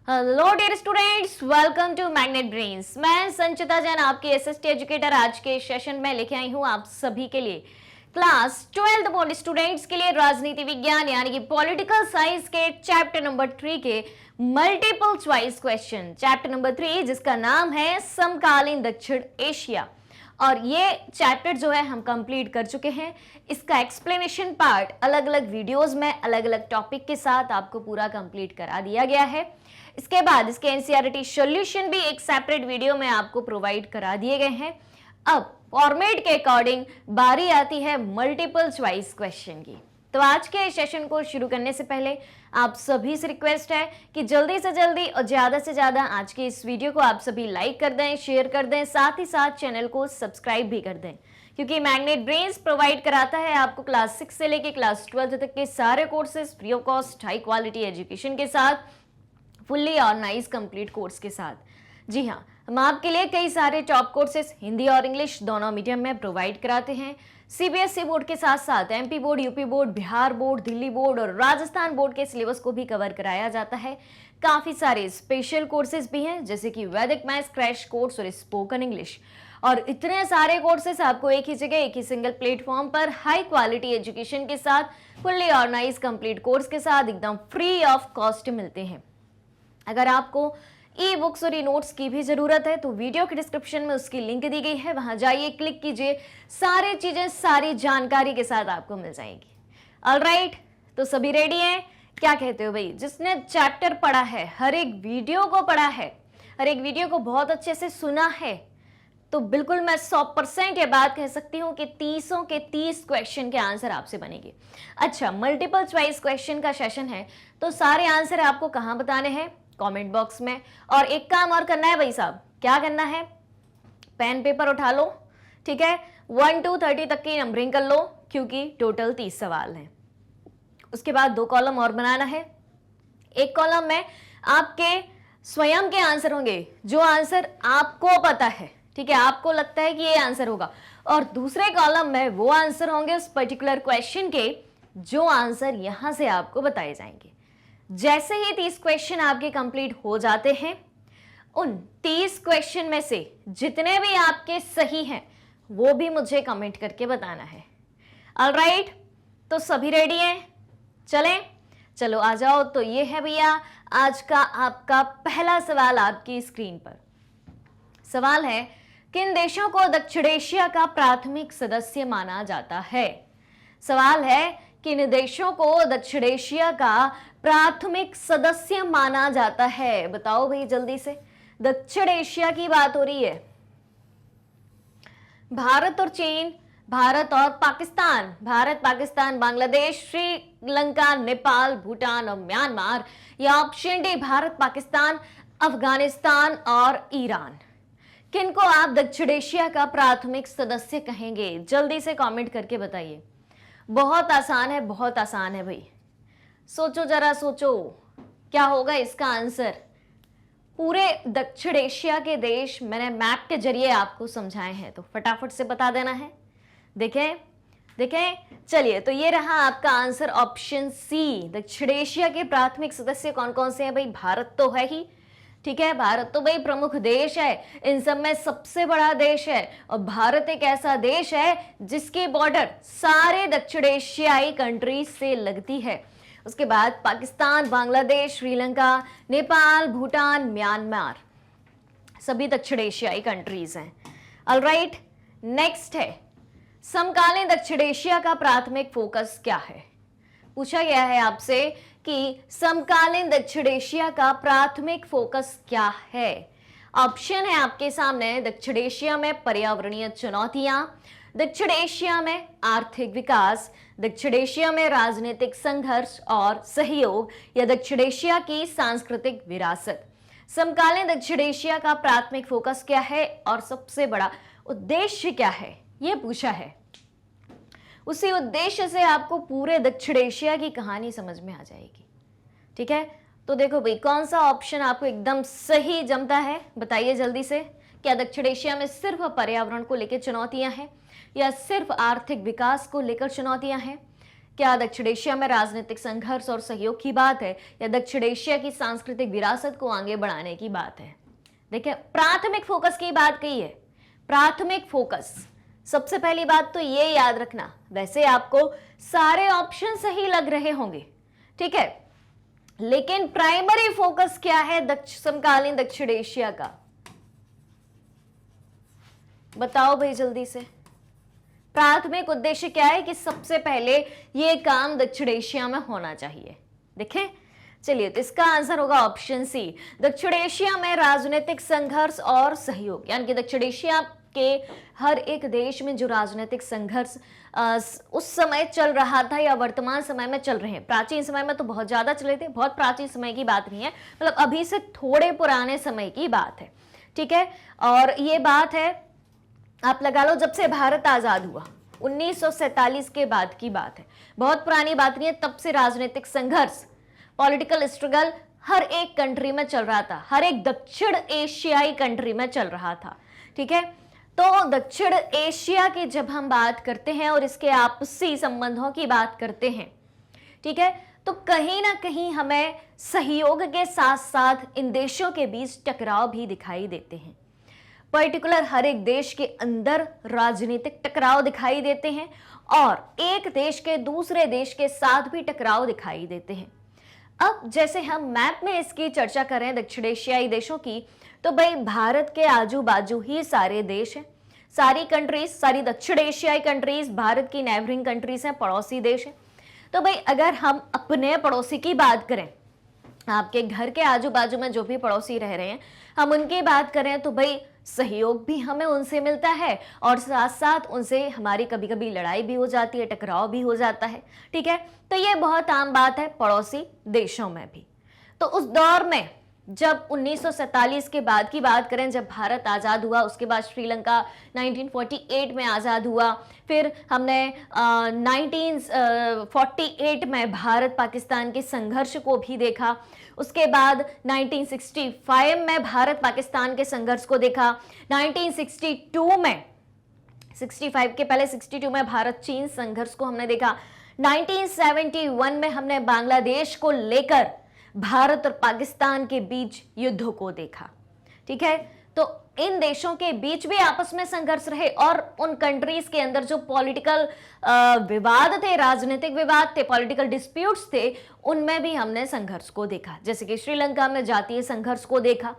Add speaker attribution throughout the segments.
Speaker 1: Hello dear students, welcome to magnet brains. मैं संचिता जैन आपकी SST educator आज के सेशन में लेके आई हूँ आप सभी के लिए क्लास 12th बोर्ड स्टूडेंट्स के लिए राजनीति विज्ञान यानी कि पॉलिटिकल साइंस के चैप्टर नंबर 3 के multiple choice question, chapter number 3 जिसका नाम है समकालीन दक्षिण एशिया। और ये चैप्टर जो है हम कंप्लीट कर चुके हैं। इसका एक्सप्लेनेशन पार्ट अलग अलग वीडियोस में अलग अलग टॉपिक के साथ आपको पूरा कंप्लीट करा दिया गया है। इसके बाद इसके एनसीईआरटी सॉल्यूशन भी एक सेपरेट वीडियो में आपको प्रोवाइड करा दिए गए हैं। अब फॉर्मेट के अकॉर्डिंग बारी आती है मल्टीपल चॉइस क्वेश्चन की। तो आज के सेशन को शुरू करने से पहले आप सभी से रिक्वेस्ट है कि जल्दी से जल्दी और ज्यादा से ज्यादा आज के इस वीडियो को आप सभी लाइक कर दें, शेयर कर दें, साथ ही साथ चैनल को सब्सक्राइब भी कर दें, क्योंकि मैग्नेट ब्रेन्स प्रोवाइड कराता है आपको क्लास 6 से लेकर क्लास 12 तक के सारे courses free of cost, high quality education के साथ, फुल्ली ऑर्गेनाइज कंप्लीट कोर्स के साथ। जी हाँ, हम आपके लिए कई सारे टॉप कोर्सेज हिंदी और इंग्लिश दोनों मीडियम में प्रोवाइड कराते हैं। सीबीएसई बोर्ड के साथ साथ MP board, UP board, Bihar board, Delhi board और राजस्थान बोर्ड के सिलेबस को भी कवर कराया जाता है। काफी सारे स्पेशल कोर्सेज भी हैं जैसे कि वैदिक मैथ्स क्रैश कोर्स और स्पोकन इंग्लिश। और इतने सारे कोर्सेज आपको एक ही जगह, एक ही सिंगल प्लेटफॉर्म पर हाई क्वालिटी एजुकेशन के साथ, फुल्ली ऑर्गेनाइज कंप्लीट कोर्स के साथ एकदम फ्री ऑफ कॉस्ट मिलते हैं। अगर आपको ई बुक्स और ई नोट्स की भी जरूरत है तो वीडियो के डिस्क्रिप्शन में उसकी लिंक दी गई है, वहां जाइए, क्लिक कीजिए, सारी चीजें सारी जानकारी के साथ आपको मिल जाएंगी। ऑलराइट, तो सभी रेडी हैं? क्या कहते हो भाई? जिसने चैप्टर पढ़ा है, हर एक वीडियो को पढ़ा है, हर एक वीडियो को बहुत अच्छे से सुना है, तो बिल्कुल मैं 100% ये बात कह सकती हूँ कि 30 के 30 क्वेश्चन के आंसर आपसे बनेंगे। अच्छा, मल्टीपल चॉइस क्वेश्चन का सेशन है तो सारे आंसर आपको कहाँ बताने हैं? कमेंट बॉक्स में। और एक काम और करना है भाई साहब, क्या करना है? पेन पेपर उठा लो, ठीक है, 1 to 30 तक की नंबरिंग कर लो, क्योंकि टोटल 30 सवाल हैं। उसके बाद 2 कॉलम और बनाना है। एक कॉलम में आपके स्वयं के आंसर होंगे, जो आंसर आपको पता है, ठीक है, आपको लगता है कि ये आंसर होगा। और दूसरे कॉलम में वो आंसर होंगे उस पर्टिकुलर क्वेश्चन के, जो आंसर यहां से आपको बताए जाएंगे। जैसे ही 30 क्वेश्चन आपके कंप्लीट हो जाते हैं, उन 30 क्वेश्चन में से जितने भी आपके सही हैं वो भी मुझे कमेंट करके बताना है। ऑलराइट, तो सभी रेडी हैं? चलें, चलो आ जाओ। तो ये है भैया आज का आपका पहला सवाल आपकी स्क्रीन पर। सवाल है, किन देशों को दक्षिण एशिया का प्राथमिक सदस्य माना जाता है? सवाल है, किन देशों को दक्षिण एशिया का प्राथमिक सदस्य माना जाता है? बताओ भाई जल्दी से। दक्षिण एशिया की बात हो रही है। भारत और चीन, भारत और पाकिस्तान, भारत, पाकिस्तान, बांग्लादेश, श्रीलंका, नेपाल, भूटान और म्यांमार, या ऑप्शन डी भारत, पाकिस्तान, अफगानिस्तान और ईरान। किनको आप दक्षिण एशिया का प्राथमिक सदस्य कहेंगे? जल्दी से कमेंट करके बताइए। बहुत आसान है, बहुत आसान है भाई। सोचो जरा, सोचो क्या होगा इसका आंसर। पूरे दक्षिण एशिया के देश मैंने मैप के जरिए आपको समझाए हैं, तो फटाफट से बता देना है। देखें देखें, चलिए, तो ये रहा आपका आंसर ऑप्शन सी। दक्षिण एशिया के प्राथमिक सदस्य कौन कौन से हैं भाई? भारत तो है ही, ठीक है, भारत तो भाई प्रमुख देश है, इन सब में सबसे बड़ा देश है। और भारत एक ऐसा देश है जिसकी बॉर्डर सारे दक्षिण एशियाई कंट्रीज से लगती है। उसके बाद पाकिस्तान, बांग्लादेश, श्रीलंका, नेपाल, भूटान, म्यांमार, सभी दक्षिण एशियाई कंट्रीज हैं। ऑलराइट, नेक्स्ट है, समकालीन दक्षिण एशिया का प्राथमिक फोकस क्या है? पूछा गया है आपसे कि समकालीन दक्षिण एशिया का प्राथमिक फोकस क्या है। ऑप्शन है आपके सामने, दक्षिण एशिया में पर्यावरणीय चुनौतियां, दक्षिण एशिया में आर्थिक विकास, दक्षिण एशिया में राजनीतिक संघर्ष और सहयोग, या दक्षिण एशिया की सांस्कृतिक विरासत। समकालीन दक्षिण एशिया का प्राथमिक फोकस क्या है और सबसे बड़ा उद्देश्य क्या है, यह पूछा है। उसी उद्देश्य से आपको पूरे दक्षिण एशिया की कहानी समझ में आ जाएगी, ठीक है। तो देखो भाई, कौन सा ऑप्शन आपको एकदम सही जमता है? बताइए जल्दी से। क्या दक्षिण एशिया में सिर्फ पर्यावरण को लेकर चुनौतियां हैं, या सिर्फ आर्थिक विकास को लेकर चुनौतियां हैं, क्या दक्षिण एशिया में राजनीतिक संघर्ष और सहयोग की बात है या दक्षिण एशिया की सांस्कृतिक विरासत को आगे बढ़ाने की बात है? देखिए, प्राथमिक फोकस की बात कही है, प्राथमिक फोकस। सबसे पहली बात तो ये याद रखना, वैसे आपको सारे ऑप्शन सही लग रहे होंगे, ठीक है, लेकिन प्राइमरी फोकस क्या है समकालीन दक्षिण एशिया का? बताओ भाई जल्दी से। प्राथमिक उद्देश्य क्या है कि सबसे पहले ये काम दक्षिण एशिया में होना चाहिए। देखें, चलिए, तो इसका आंसर होगा ऑप्शन सी, दक्षिण एशिया में राजनीतिक संघर्ष और सहयोग। यानी कि दक्षिण एशिया के हर एक देश में जो राजनीतिक संघर्ष उस समय चल रहा था या वर्तमान समय में चल रहे हैं, प्राचीन समय में तो बहुत ज्यादा चले थे, बहुत प्राचीन समय की बात नहीं है, मतलब अभी से थोड़े पुराने समय की बात है, ठीक है। और ये बात है, आप लगा लो, जब से भारत आजाद हुआ 1947 के बाद की बात है, बहुत पुरानी बात नहीं है। तब से राजनीतिक संघर्ष, पॉलिटिकल स्ट्रगल हर एक कंट्री में चल रहा था, हर एक दक्षिण एशियाई कंट्री में चल रहा था, ठीक है। तो दक्षिण एशिया की जब हम बात करते हैं और इसके आपसी संबंधों की बात करते हैं, ठीक है, तो कहीं ना कहीं हमें सहयोग के साथ साथ इन देशों के बीच टकराव भी दिखाई देते हैं। पर्टिकुलर हर एक देश के अंदर राजनीतिक टकराव दिखाई देते हैं और एक देश के दूसरे देश के साथ भी टकराव दिखाई देते हैं। अब जैसे हम मैप में इसकी चर्चा करें दक्षिण एशियाई देशों की, तो भाई भारत के आजू बाजू ही सारे देश हैं, सारी कंट्रीज, सारी दक्षिण एशियाई कंट्रीज भारत की नेबरिंग कंट्रीज हैं, पड़ोसी देश हैं। तो भाई अगर हम अपने पड़ोसी की बात करें, आपके घर के आजू बाजू में जो भी पड़ोसी रह रहे हैं, हम उनकी बात करें, तो भाई सहयोग भी हमें उनसे मिलता है और साथ साथ उनसे हमारी कभी कभी लड़ाई भी हो जाती है, टकराव भी हो जाता है, ठीक है। तो ये बहुत आम बात है पड़ोसी देशों में भी। तो उस दौर में जब 1947 के बाद की बात करें, जब भारत आज़ाद हुआ, उसके बाद श्रीलंका 1948 में आज़ाद हुआ, फिर हमने 1948 में भारत पाकिस्तान के संघर्ष को भी देखा, उसके बाद 1965 में भारत पाकिस्तान के संघर्ष को देखा, 1962 में, 65 के पहले 62 में भारत चीन संघर्ष को हमने देखा, 1971 में हमने बांग्लादेश को लेकर भारत और पाकिस्तान के बीच युद्ध को देखा, ठीक है। तो इन देशों के बीच भी आपस में संघर्ष रहे और उन कंट्रीज के अंदर जो पॉलिटिकल विवाद थे, राजनीतिक विवाद थे, पॉलिटिकल डिस्प्यूट्स थे, उनमें भी हमने संघर्ष को देखा। जैसे कि श्रीलंका में जातीय संघर्ष को देखा।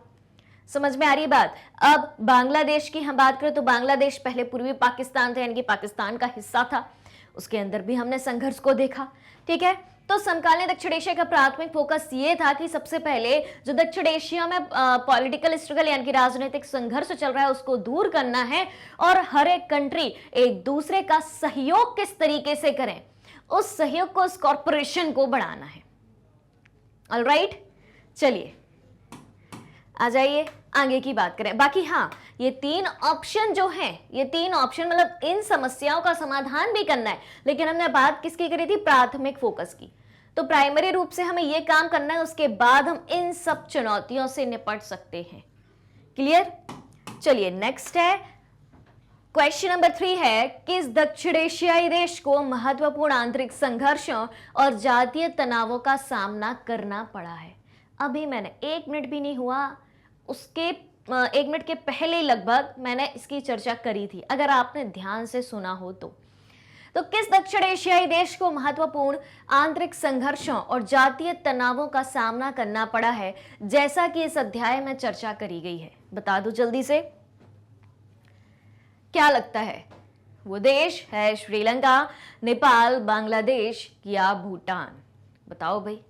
Speaker 1: समझ में आ रही बात? अब बांग्लादेश की हम बात करें तो बांग्लादेश पहले पूर्वी पाकिस्तान था, यानी कि पाकिस्तान का हिस्सा था, उसके अंदर भी हमने संघर्ष को देखा, ठीक है। तो समकालीन दक्षिण एशिया का प्राथमिक फोकस ये था कि सबसे पहले जो दक्षिण एशिया में पॉलिटिकल स्ट्रगल यानी कि राजनीतिक संघर्ष चल रहा है उसको दूर करना है और हर एक कंट्री एक दूसरे का सहयोग किस तरीके से करें, उस सहयोग को, उस कॉर्पोरेशन को बढ़ाना है। ऑलराइट, चलिए आ जाइए आगे की बात करें। बाकी हाँ, ये तीन ऑप्शन जो हैं, ये तीन ऑप्शन मतलब इन समस्याओं का समाधान भी करना है, लेकिन हमने बात किसकी करी थी? प्राथमिक फोकस की। तो प्राइमरी रूप से हमें ये काम करना है, उसके बाद हम इन सब चुनौतियों से निपट सकते हैं। क्लियर? चलिए नेक्स्ट है, क्वेश्चन नंबर 3 है, किस दक्षिण एशियाई देश को महत्वपूर्ण आंतरिक संघर्षों और जातीय तनावों का सामना करना पड़ा है? अभी मैंने 1 मिनट भी नहीं हुआ, उसके 1 मिनट के पहले लगभग मैंने इसकी चर्चा करी थी, अगर आपने ध्यान से सुना हो तो किस दक्षिण एशियाई देश को महत्वपूर्ण आंतरिक संघर्षों और जातीय तनावों का सामना करना पड़ा है, जैसा कि इस अध्याय में चर्चा करी गई है? बता दो जल्दी से, क्या लगता है? वो देश है श्रीलंका, नेपाल, बांग्लादेश या भूटान? बताओ भाई,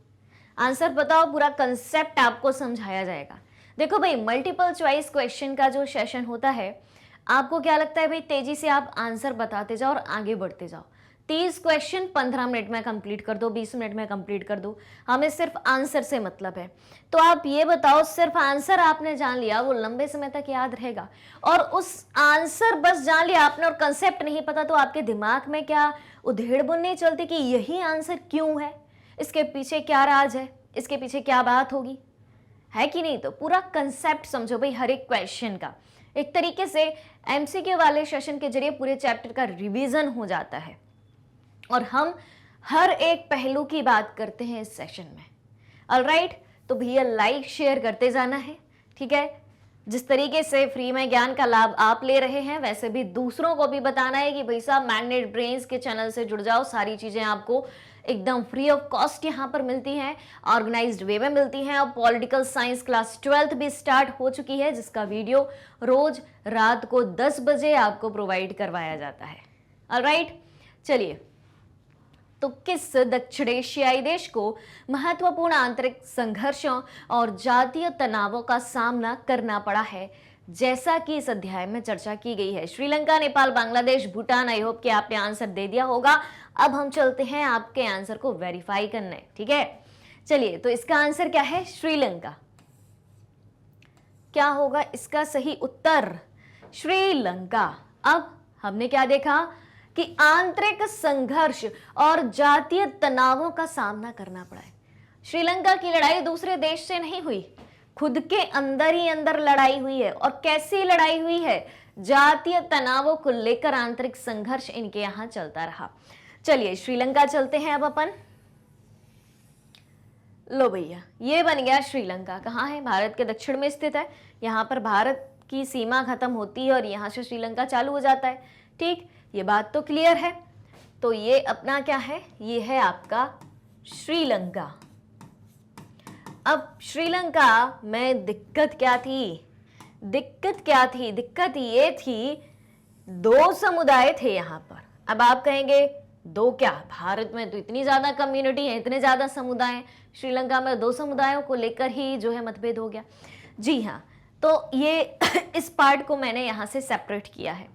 Speaker 1: आंसर बताओ, पूरा कंसेप्ट आपको समझाया जाएगा। देखो भाई, मल्टीपल चॉइस क्वेश्चन का जो सेशन होता है, आपको क्या लगता है भाई, तेजी से आप आंसर बताते जाओ और आगे बढ़ते जाओ। 30 क्वेश्चन 15 मिनट में कंप्लीट कर दो, 20 मिनट में कंप्लीट कर दो, हमें सिर्फ आंसर से मतलब है। तो आप ये बताओ, सिर्फ आंसर आपने जान लिया, वो लंबे समय तक याद रहेगा? और उस आंसर बस जान लिया आपने और कंसेप्ट नहीं पता, तो आपके दिमाग में क्या उधेड़ बुन चलती कि यही आंसर क्यों है, इसके पीछे क्या राज है, इसके पीछे क्या बात होगी, है कि नहीं? तो पूरा कंसेप्ट समझो भाई हर एक क्वेश्चन का। एक तरीके से एमसीक्यू वाले सेशन के जरिए पूरे चैप्टर का रिवीजन हो जाता है और हम हर एक पहलू की बात करते हैं इस सेशन में। ऑलराइट, तो भैया लाइक शेयर करते जाना है, ठीक है। जिस तरीके से फ्री में ज्ञान का लाभ आप ले रहे हैं, वैसे भी दूसरों को भी बताना है कि भाई साहब मैग्नेट ब्रेन्स के चैनल से जुड़ जाओ, सारी चीजें आपको एकदम फ्री ऑफ कॉस्ट यहाँ पर मिलती हैं, ऑर्गेनाइज्ड वे में मिलती हैं। और पॉलिटिकल साइंस क्लास 12th भी स्टार्ट हो चुकी है, जिसका वीडियो रोज रात को 10 बजे आपको प्रोवाइड करवाया जाता है। ऑलराइट, चलिए, तो किस दक्षिण एशियाई देश को महत्वपूर्ण आंतरिक संघर्षों और जातीय तनावों का सामना करना पड़ा है, जैसा कि इस अध्याय में चर्चा की गई है? श्रीलंका, नेपाल, बांग्लादेश, भूटान। आई होप कि आपने आंसर दे दिया होगा। अब हम चलते हैं आपके आंसर को वेरीफाई करने, ठीक है। चलिए, तो इसका आंसर क्या है? श्रीलंका। क्या होगा इसका सही उत्तर? श्रीलंका। अब हमने क्या देखा कि आंतरिक संघर्ष और जातीय तनावों का सामना करना पड़ा है। श्रीलंका की लड़ाई दूसरे देश से नहीं हुई, खुद के अंदर ही अंदर लड़ाई हुई है। और कैसी लड़ाई हुई है? जातीय तनावों को लेकर आंतरिक संघर्ष इनके यहां चलता रहा। चलिए, श्रीलंका चलते हैं अब अपन। लो भैया, ये बन गया श्रीलंका। कहाँ है? भारत के दक्षिण में स्थित है। यहाँ पर भारत की सीमा खत्म होती है और यहाँ से श्रीलंका चालू हो जाता है, ठीक। ये बात तो क्लियर है। तो ये अपना क्या है? ये है आपका श्रीलंका। अब श्रीलंका में दिक्कत क्या थी? दिक्कत ये थी, दो समुदाय थे यहाँ पर। अब आप कहेंगे दो क्या, भारत में तो इतनी ज्यादा कम्युनिटी है, इतने ज्यादा समुदाय हैं, श्रीलंका में दो समुदायों को लेकर ही जो है मतभेद हो गया। जी हाँ, तो ये इस पार्ट को मैंने यहाँ से सेपरेट किया है।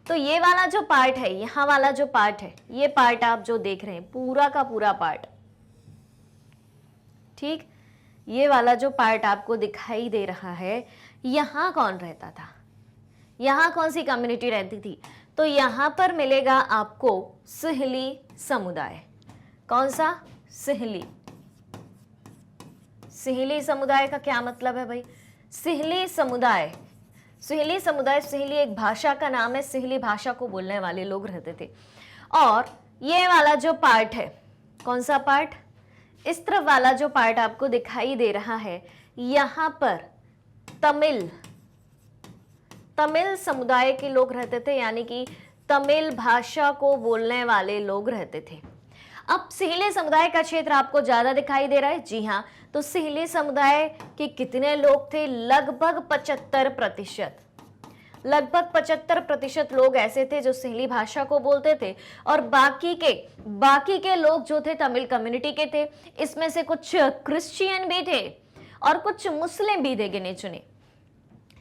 Speaker 1: तो ये वाला जो पार्ट है, यहाँ वाला जो पार्ट है, ये पार्ट आप जो देख रहे हैं, पूरा का पूरा पार्ट, ठीक। ये वाला जो पार्ट आपको दिखाई दे रहा है, यहाँ कौन रहता था? यहाँ कौन सी कम्युनिटी रहती थी? तो यहाँ पर मिलेगा आपको सिहली समुदाय। कौन सा? सिहली। सिहली समुदाय का क्या मतलब है भाई? सिहली समुदाय, सिहली एक भाषा का नाम है। सिहली भाषा को बोलने वाले लोग रहते थे। और ये वाला जो पार्ट है, कौन सा पार्ट? इस तरफ वाला जो पार्ट आपको दिखाई दे रहा है, यहाँ पर तमिल समुदाय के लोग रहते थे, यानी कि तमिल भाषा को बोलने वाले लोग रहते थे। अब सिहली समुदाय का क्षेत्र आपको ज्यादा दिखाई दे रहा है। जी हाँ, तो सिहली समुदाय के कितने लोग थे? लगभग 75%। लगभग 75% लोग ऐसे थे जो सिहली भाषा को बोलते थे, और बाकी के लोग जो थे तमिल कम्युनिटी के थे। इसमें से कुछ क्रिश्चियन भी थे और कुछ मुस्लिम भी थे, गिने चुने,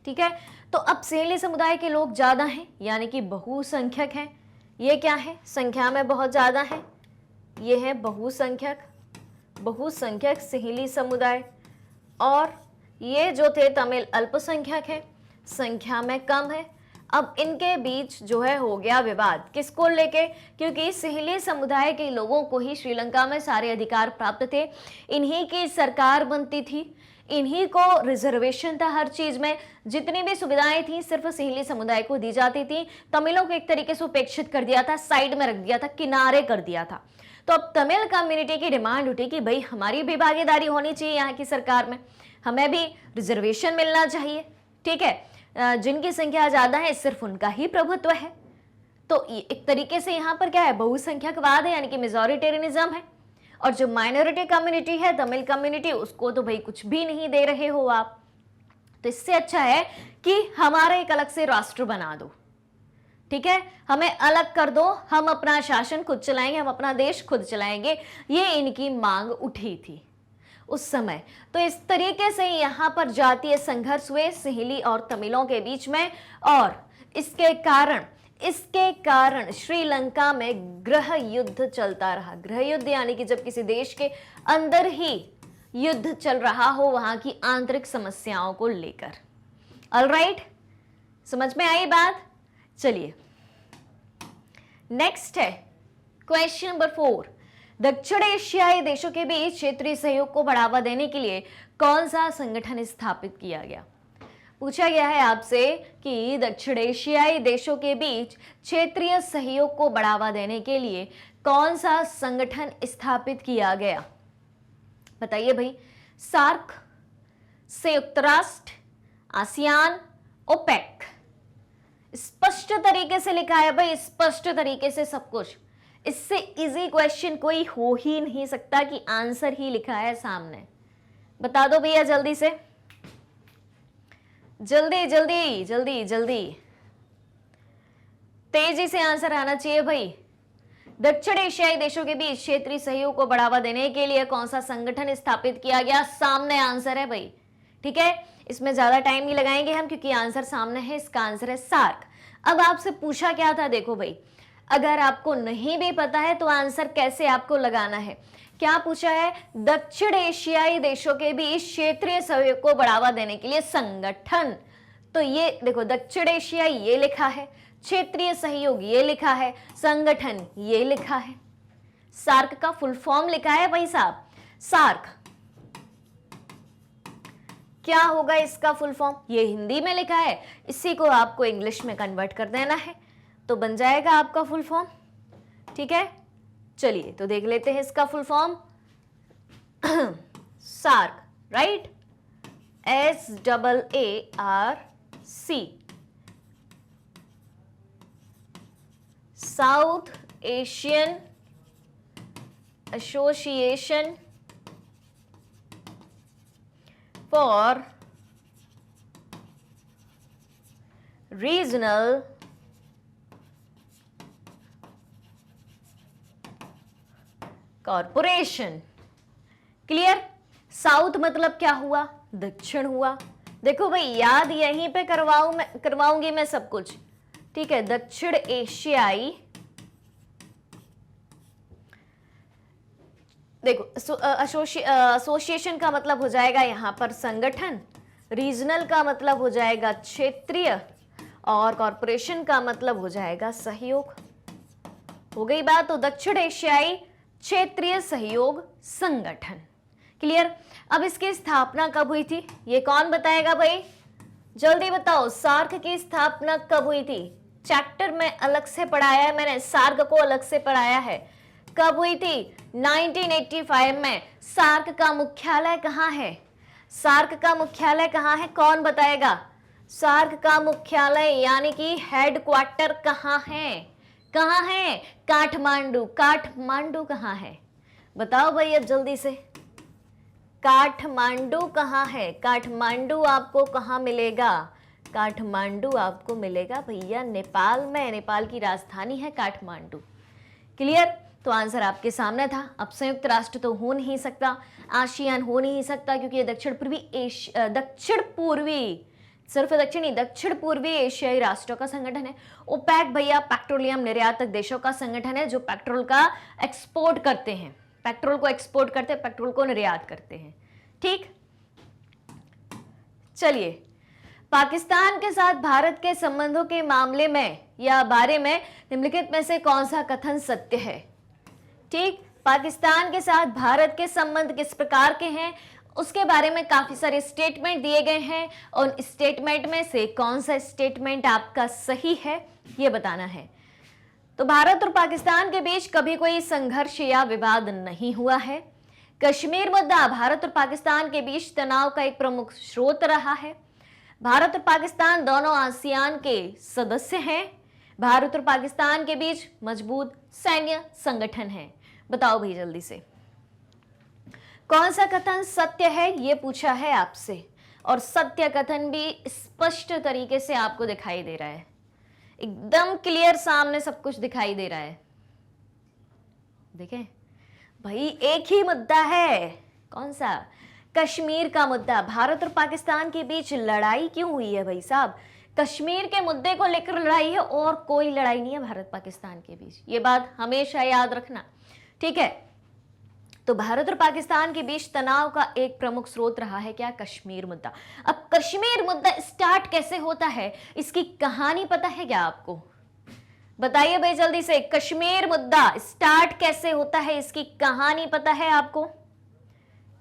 Speaker 1: ठीक है। तो अब सिहली समुदाय के लोग ज्यादा हैं, यानी कि बहुसंख्यक हैं। ये क्या है? संख्या में बहुत ज्यादा है। ये है बहुसंख्यक सिहली समुदाय। और ये जो थे तमिल अल्पसंख्यक है, संख्या में कम है। अब इनके बीच जो है हो गया विवाद, किसको लेके? क्योंकि सिहली समुदाय के लोगों को ही श्रीलंका में सारे अधिकार प्राप्त थे, इन्हीं की सरकार बनती थी, इन्हीं को रिजर्वेशन था हर चीज में, जितनी भी सुविधाएं थी सिर्फ सिहली समुदाय को दी जाती थी। तमिलों को एक तरीके से उपेक्षित कर दिया था, साइड में रख दिया था, किनारे कर दिया था। तो अब तमिल कम्युनिटी की डिमांड उठी कि भाई हमारी भी भागीदारी होनी चाहिए यहाँ की सरकार में, हमें भी रिजर्वेशन मिलना चाहिए, ठीक है। जिनकी संख्या ज्यादा है सिर्फ उनका ही प्रभुत्व है। तो एक तरीके से यहाँ पर क्या है? बहुसंख्यकवाद है, यानी कि मेजॉरिटेरियनिज्म है। और जो माइनॉरिटी कम्युनिटी है, तमिल कम्युनिटी, उसको तो भाई कुछ भी नहीं दे रहे हो आप। तो इससे अच्छा है कि हमारा एक अलग से राष्ट्र बना दो, ठीक है, हमें अलग कर दो, हम अपना शासन खुद चलाएंगे, हम अपना देश खुद चलाएंगे। ये इनकी मांग उठी थी उस समय। तो इस तरीके से यहाँ पर जातीय संघर्ष हुए सिहली और तमिलों के बीच में, और इसके कारण श्रीलंका में गृह युद्ध चलता रहा। गृह युद्ध यानी कि जब किसी देश के अंदर ही युद्ध चल रहा हो वहां की आंतरिक समस्याओं को लेकर। ऑलराइट, समझ में आई बात? चलिए, नेक्स्ट है क्वेश्चन नंबर 4। दक्षिण एशियाई देशों के बीच क्षेत्रीय सहयोग को बढ़ावा देने के लिए कौन सा संगठन स्थापित किया गया? पूछा गया है आपसे कि दक्षिण एशियाई देशों के बीच क्षेत्रीय सहयोग को बढ़ावा देने के लिए कौन सा संगठन स्थापित किया गया? बताइए भाई। सार्क, संयुक्त राष्ट्र, आसियान, ओपेक। स्पष्ट तरीके से लिखा है भाई, स्पष्ट तरीके से सब कुछ। इससे इजी क्वेश्चन कोई हो ही नहीं सकता कि आंसर ही लिखा है सामने। बता दो भैया जल्दी से, जल्दी जल्दी जल्दी जल्दी, तेजी से आंसर आना चाहिए भाई। दक्षिण एशियाई देशों के बीच क्षेत्रीय सहयोग को बढ़ावा देने के लिए कौन सा संगठन स्थापित किया गया? सामने आंसर है भाई, ठीक है। इसमें ज्यादा टाइम नहीं लगाएंगे हम क्योंकि आंसर सामने है। इसका आंसर है सार्क। अब आपसे पूछा क्या था, देखो भाई, अगर आपको नहीं भी पता है तो आंसर कैसे आपको लगाना है। क्या पूछा है? दक्षिण एशियाई देशों के बीच क्षेत्रीय सहयोग को बढ़ावा देने के लिए संगठन। तो ये देखो, दक्षिण एशियाई ये लिखा है, क्षेत्रीय सहयोग ये लिखा है, संगठन ये लिखा है। सार्क का फुल फॉर्म लिखा है भाई साहब, सार्क। क्या होगा इसका फुल फॉर्म? ये हिंदी में लिखा है, इसी को आपको इंग्लिश में कन्वर्ट कर देना है तो बन जाएगा आपका फुल फॉर्म, ठीक है। चलिए तो देख लेते हैं इसका full form. SAARC, right, SAARC, south Asian association for regional corporation. Clear? South मतलब क्या हुआ? दक्षिण हुआ। देखो भाई, याद यहीं पे करवाऊंगी मैं सब कुछ, ठीक है। दक्षिण एशियाई, देखो एसोसिएशन का मतलब हो जाएगा यहां पर संगठन, रीजनल का मतलब हो जाएगा क्षेत्रीय, और कॉरपोरेशन का मतलब हो जाएगा सहयोग। हो गई बात। तो दक्षिण एशियाई क्षेत्रीय सहयोग संगठन। क्लियर? अब इसकी स्थापना कब हुई थी? ये कौन बताएगा भाई? जल्दी बताओ, सार्क की स्थापना कब हुई थी? चैप्टर में अलग से पढ़ाया है मैंने, सार्क को अलग से पढ़ाया है। कब हुई थी? 1985 में। सार्क का मुख्यालय कहाँ है? सार्क का मुख्यालय कहाँ है? कौन बताएगा? सार्क का मुख्यालय यानी कि हेडक्वार्टर कहाँ है? कहाँ है? काठमांडू। काठमांडू कहाँ है? बताओ भाई अब जल्दी से, काठमांडू कहाँ है? काठमांडू आपको कहाँ मिलेगा? काठमांडू आपको मिलेगा भैया नेपाल में। नेपाल की राजधानी है काठमांडू। क्लियर? तो आंसर आपके सामने था। अब संयुक्त राष्ट्र तो हो नहीं सकता, आसियान हो नहीं सकता क्योंकि ये दक्षिण पूर्वी, सिर्फ दक्षिणी, दक्षिण पूर्वी एशियाई राष्ट्रों का संगठन है। ओपेक भैया पेट्रोलियम निर्यातक देशों का संगठन है जो पेट्रोल का एक्सपोर्ट करते हैं, पेट्रोल को एक्सपोर्ट करते हैं, पेट्रोल को निर्यात करते हैं। ठीक, चलिए, पाकिस्तान के साथ भारत के संबंधों के मामले में या बारे में निम्नलिखित में से कौन सा कथन सत्य है? ठीक, पाकिस्तान के साथ भारत के संबंध किस प्रकार के हैं उसके बारे में काफी सारे स्टेटमेंट दिए गए हैं, और उन स्टेटमेंट में से कौन सा स्टेटमेंट आपका सही है ये बताना है। तो भारत और पाकिस्तान के बीच कभी कोई संघर्ष या विवाद नहीं हुआ है। कश्मीर मुद्दा भारत और पाकिस्तान के बीच तनाव का एक प्रमुख स्रोत रहा है। भारत और पाकिस्तान दोनों आसियान के सदस्य हैं। भारत और पाकिस्तान के बीच मजबूत सैन्य संगठन है। बताओ भाई जल्दी से, कौन सा कथन सत्य है ये पूछा है आपसे, और सत्य कथन भी स्पष्ट तरीके से आपको दिखाई दे रहा है, एकदम क्लियर सामने सब कुछ दिखाई दे रहा है। देखें भाई, एक ही मुद्दा है, कौन सा? कश्मीर का मुद्दा। भारत और पाकिस्तान के बीच लड़ाई क्यों हुई है भाई साहब? कश्मीर के मुद्दे को लेकर लड़ाई है, और कोई लड़ाई नहीं है भारत पाकिस्तान के बीच। ये बात हमेशा याद रखना, ठीक है। तो भारत और पाकिस्तान के बीच तनाव का एक प्रमुख स्रोत रहा है क्या? कश्मीर मुद्दा। अब कश्मीर मुद्दा स्टार्ट कैसे होता है, इसकी कहानी पता है क्या आपको? बताइए भाई जल्दी से, कश्मीर मुद्दा स्टार्ट कैसे होता है, इसकी कहानी पता है आपको?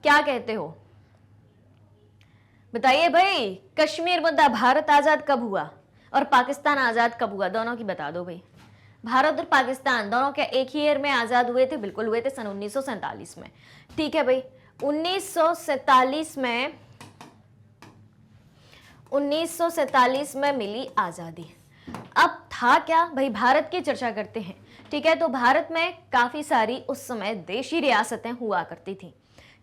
Speaker 1: क्या कहते हो? बताइए भाई, कश्मीर मुद्दा भारत आजाद कब हुआ और पाकिस्तान आजाद कब हुआ, दोनों की बता दो भाई। भारत और पाकिस्तान दोनों क्या एक ही ईयर में आजाद हुए थे? बिल्कुल हुए थे, सन 1947 में। ठीक है भाई, 1947 में मिली आजादी। अब था क्या भाई, भारत की चर्चा करते हैं। ठीक है, तो भारत में काफी सारी उस समय देशी रियासतें हुआ करती थी।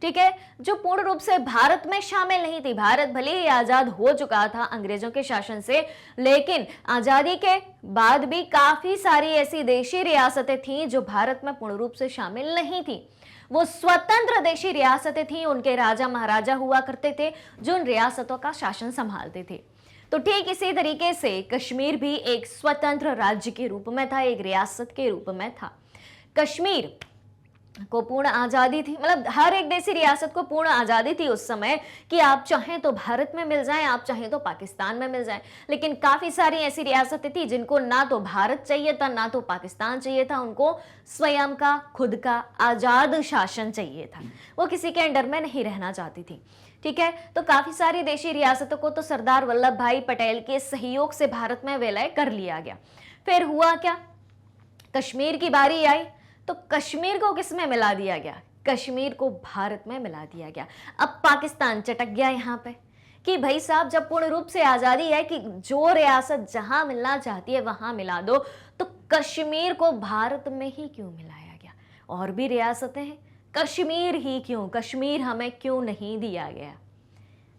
Speaker 1: ठीक है, जो पूर्ण रूप से भारत में शामिल नहीं थी। भारत भले ही आजाद हो चुका था अंग्रेजों के शासन से, लेकिन आजादी के बाद भी काफी सारी ऐसी देशी रियासतें थीं जो भारत में पूर्ण रूप से शामिल नहीं थी। वो स्वतंत्र देशी रियासतें थीं, उनके राजा महाराजा हुआ करते थे जो उन रियासतों का शासन संभालते थे। तो ठीक इसी तरीके से कश्मीर भी एक स्वतंत्र राज्य के रूप में था, एक रियासत के रूप में था। कश्मीर को पूर्ण आजादी थी, मतलब हर एक देशी रियासत को पूर्ण आजादी थी उस समय कि आप चाहें तो भारत में मिल जाएं, आप चाहें तो पाकिस्तान में मिल जाएं। लेकिन काफी सारी ऐसी रियासतें थी जिनको ना तो भारत चाहिए था ना तो पाकिस्तान चाहिए था, उनको स्वयं का खुद का आजाद शासन चाहिए था, वो किसी के अंडर में नहीं रहना चाहती थी। ठीक है, तो काफी सारी देशी रियासतों को तो सरदार वल्लभ भाई पटेल के सहयोग से भारत में विलय कर लिया गया। फिर हुआ क्या, कश्मीर की बारी आई तो कश्मीर को किस में मिला दिया गया? कश्मीर को भारत में मिला दिया गया। अब पाकिस्तान चटक गया यहाँ पे कि भाई साहब, जब पूर्ण रूप से आजादी है कि जो रियासत जहां मिलना चाहती है वहां मिला दो, तो कश्मीर को भारत में ही क्यों मिलाया गया? और भी रियासतें हैं, कश्मीर ही क्यों, कश्मीर हमें क्यों नहीं दिया गया?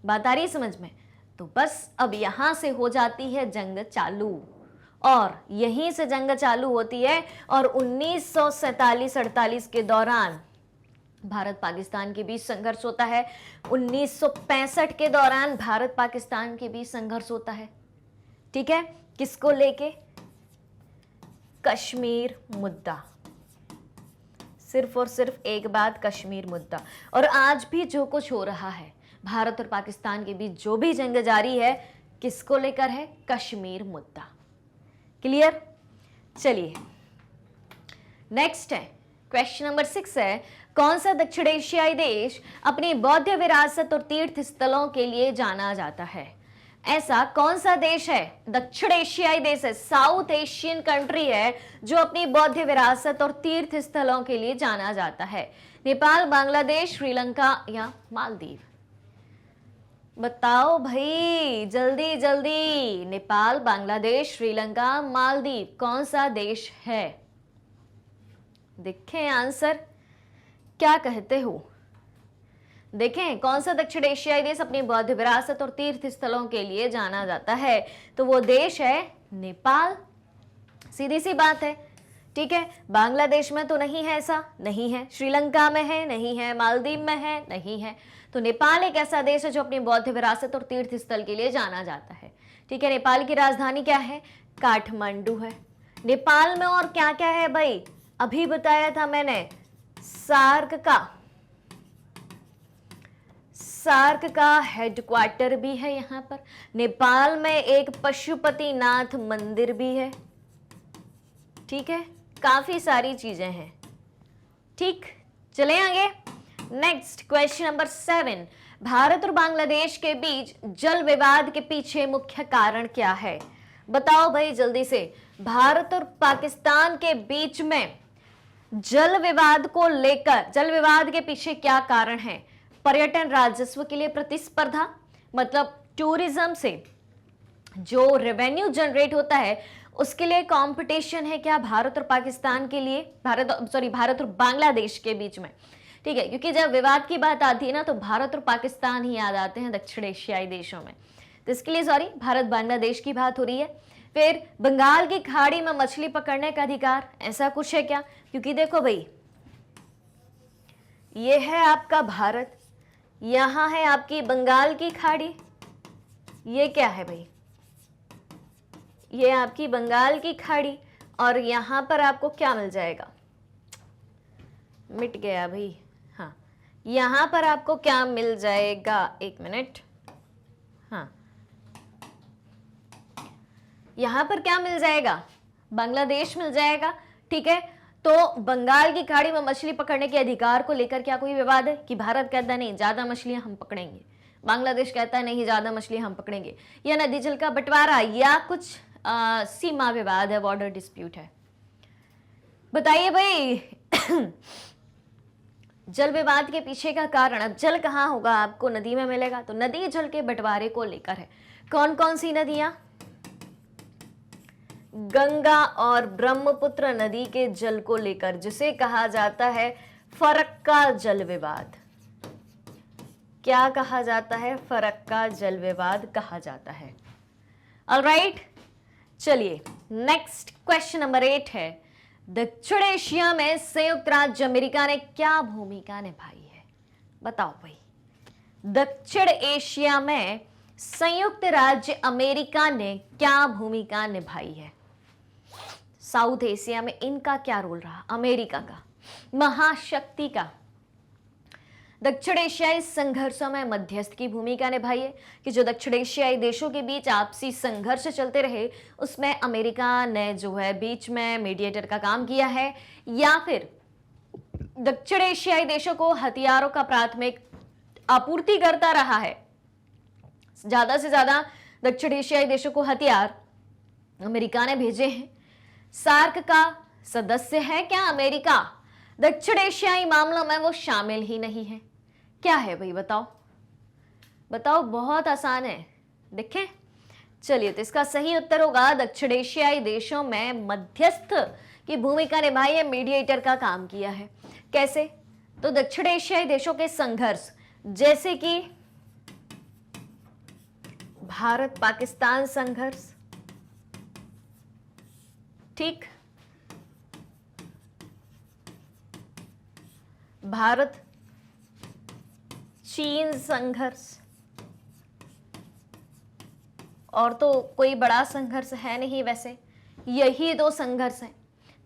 Speaker 1: बात आ रही समझ में? तो बस अब यहां से हो जाती है जंग चालू, और यहीं से जंग चालू होती है। और 1947-48 के दौरान भारत पाकिस्तान के बीच संघर्ष होता है। 1965 के दौरान भारत पाकिस्तान के बीच संघर्ष होता है। ठीक है, किसको लेके? कश्मीर मुद्दा, सिर्फ और सिर्फ एक बात, कश्मीर मुद्दा। और आज भी जो कुछ हो रहा है भारत और पाकिस्तान के बीच, जो भी जंग जारी है, किसको लेकर है? कश्मीर मुद्दा। क्लियर? चलिए नेक्स्ट है, क्वेश्चन नंबर 6 है, कौन सा दक्षिण एशियाई देश अपनी बौद्ध विरासत और तीर्थ स्थलों के लिए जाना जाता है? ऐसा कौन सा देश है, दक्षिण एशियाई देश है, साउथ एशियन कंट्री है, जो अपनी बौद्ध विरासत और तीर्थ स्थलों के लिए जाना जाता है? नेपाल, बांग्लादेश, श्रीलंका या मालदीव? बताओ भाई, जल्दी जल्दी। नेपाल, बांग्लादेश, श्रीलंका, मालदीव, कौन सा देश है? देखें आंसर, क्या कहते हो? देखें कौन सा दक्षिण एशियाई देश अपनी बौद्ध विरासत और तीर्थ स्थलों के लिए जाना जाता है? तो वो देश है नेपाल। सीधी सी बात है। ठीक है, बांग्लादेश में तो नहीं है, ऐसा नहीं है, श्रीलंका में है, नहीं है, मालदीव में है, नहीं है। तो नेपाल एक ऐसा देश है जो अपनी बौद्ध विरासत और तीर्थ स्थल के लिए जाना जाता है। ठीक है, नेपाल की राजधानी क्या है? काठमांडू है। नेपाल में और क्या क्या है भाई? अभी बताया था मैंने, सार्क का हेडक्वार्टर भी है यहाँ पर। नेपाल में एक पशुपतिनाथ मंदिर भी है। ठीक है, काफी सारी चीजें हैं। ठीक, चले आगे। नेक्स्ट क्वेश्चन नंबर 7, भारत और बांग्लादेश के बीच जल विवाद के पीछे मुख्य कारण क्या है? बताओ भाई जल्दी से। भारत और पाकिस्तान के बीच में जल विवाद को लेकर, जल विवाद के पीछे क्या कारण है? पर्यटन राजस्व के लिए प्रतिस्पर्धा, मतलब टूरिज्म से जो रेवेन्यू जनरेट होता है उसके लिए कंपटीशन है क्या भारत और पाकिस्तान के लिए, भारत और बांग्लादेश के बीच में? ठीक है, क्योंकि जब विवाद की बात आती है ना तो भारत और पाकिस्तान ही याद आते हैं दक्षिण एशियाई देशों में। तो इसके लिए भारत बांग्लादेश की बात हो रही है। फिर बंगाल की खाड़ी में मछली पकड़ने का अधिकार, ऐसा कुछ है क्या? क्योंकि देखो भाई, ये है आपका भारत, यहां है आपकी बंगाल की खाड़ी, ये क्या है भाई? ये आपकी बंगाल की खाड़ी, और यहां पर आपको क्या मिल जाएगा? मिट गया भाई। हाँ, यहां पर आपको क्या मिल जाएगा? एक मिनट। हाँ, यहां पर क्या मिल जाएगा? बांग्लादेश मिल जाएगा। ठीक है, तो बंगाल की खाड़ी में मछली पकड़ने के अधिकार को लेकर क्या कोई विवाद है कि भारत कहता नहीं ज्यादा मछलियां हम पकड़ेंगे, बांग्लादेश कहता है नहीं ज्यादा मछली हम पकड़ेंगे, या नदी जल का बंटवारा, या कुछ सीमा विवाद है, बॉर्डर डिस्प्यूट है? बताइए भाई जल विवाद के पीछे का कारण, अब जल कहाँ होगा, आपको नदी में मिलेगा, तो नदी जल के बंटवारे को लेकर है। कौन कौन सी नदियां? गंगा और ब्रह्मपुत्र नदी के जल को लेकर, जिसे कहा जाता है फरक्का जल विवाद। क्या कहा जाता है? फरक्का जल विवाद कहा जाता है। ऑलराइट, चलिए नेक्स्ट क्वेश्चन नंबर 8 है, दक्षिण एशिया में संयुक्त राज्य अमेरिका ने क्या भूमिका निभाई है? बताओ भाई, दक्षिण एशिया में संयुक्त राज्य अमेरिका ने क्या भूमिका निभाई है? साउथ एशिया में इनका क्या रोल रहा? अमेरिका का, महाशक्ति का। दक्षिण एशियाई संघर्षों में मध्यस्थ की भूमिका निभाई है कि जो दक्षिण एशियाई देशों के बीच आपसी संघर्ष चलते रहे, उसमें अमेरिका ने जो है बीच में मीडिएटर का काम किया है, या फिर दक्षिण एशियाई देशों को हथियारों का प्राथमिक आपूर्ति करता रहा है। ज्यादा से ज्यादा दक्षिण एशियाई देशों को हथियार अमेरिका ने भेजे हैं। सार्क का सदस्य है क्या अमेरिका? दक्षिण एशियाई मामलों में वो शामिल ही नहीं है। क्या है भाई, बताओ बताओ, बहुत आसान है, देखें। चलिए, तो इसका सही उत्तर होगा दक्षिण एशियाई देशों में मध्यस्थ की भूमिका निभाई है, मीडिएटर का काम किया है। कैसे? तो दक्षिण एशियाई देशों के संघर्ष, जैसे कि भारत पाकिस्तान संघर्ष, ठीक, भारत चीन संघर्ष, और तो कोई बड़ा संघर्ष है नहीं, वैसे यही दो संघर्ष हैं।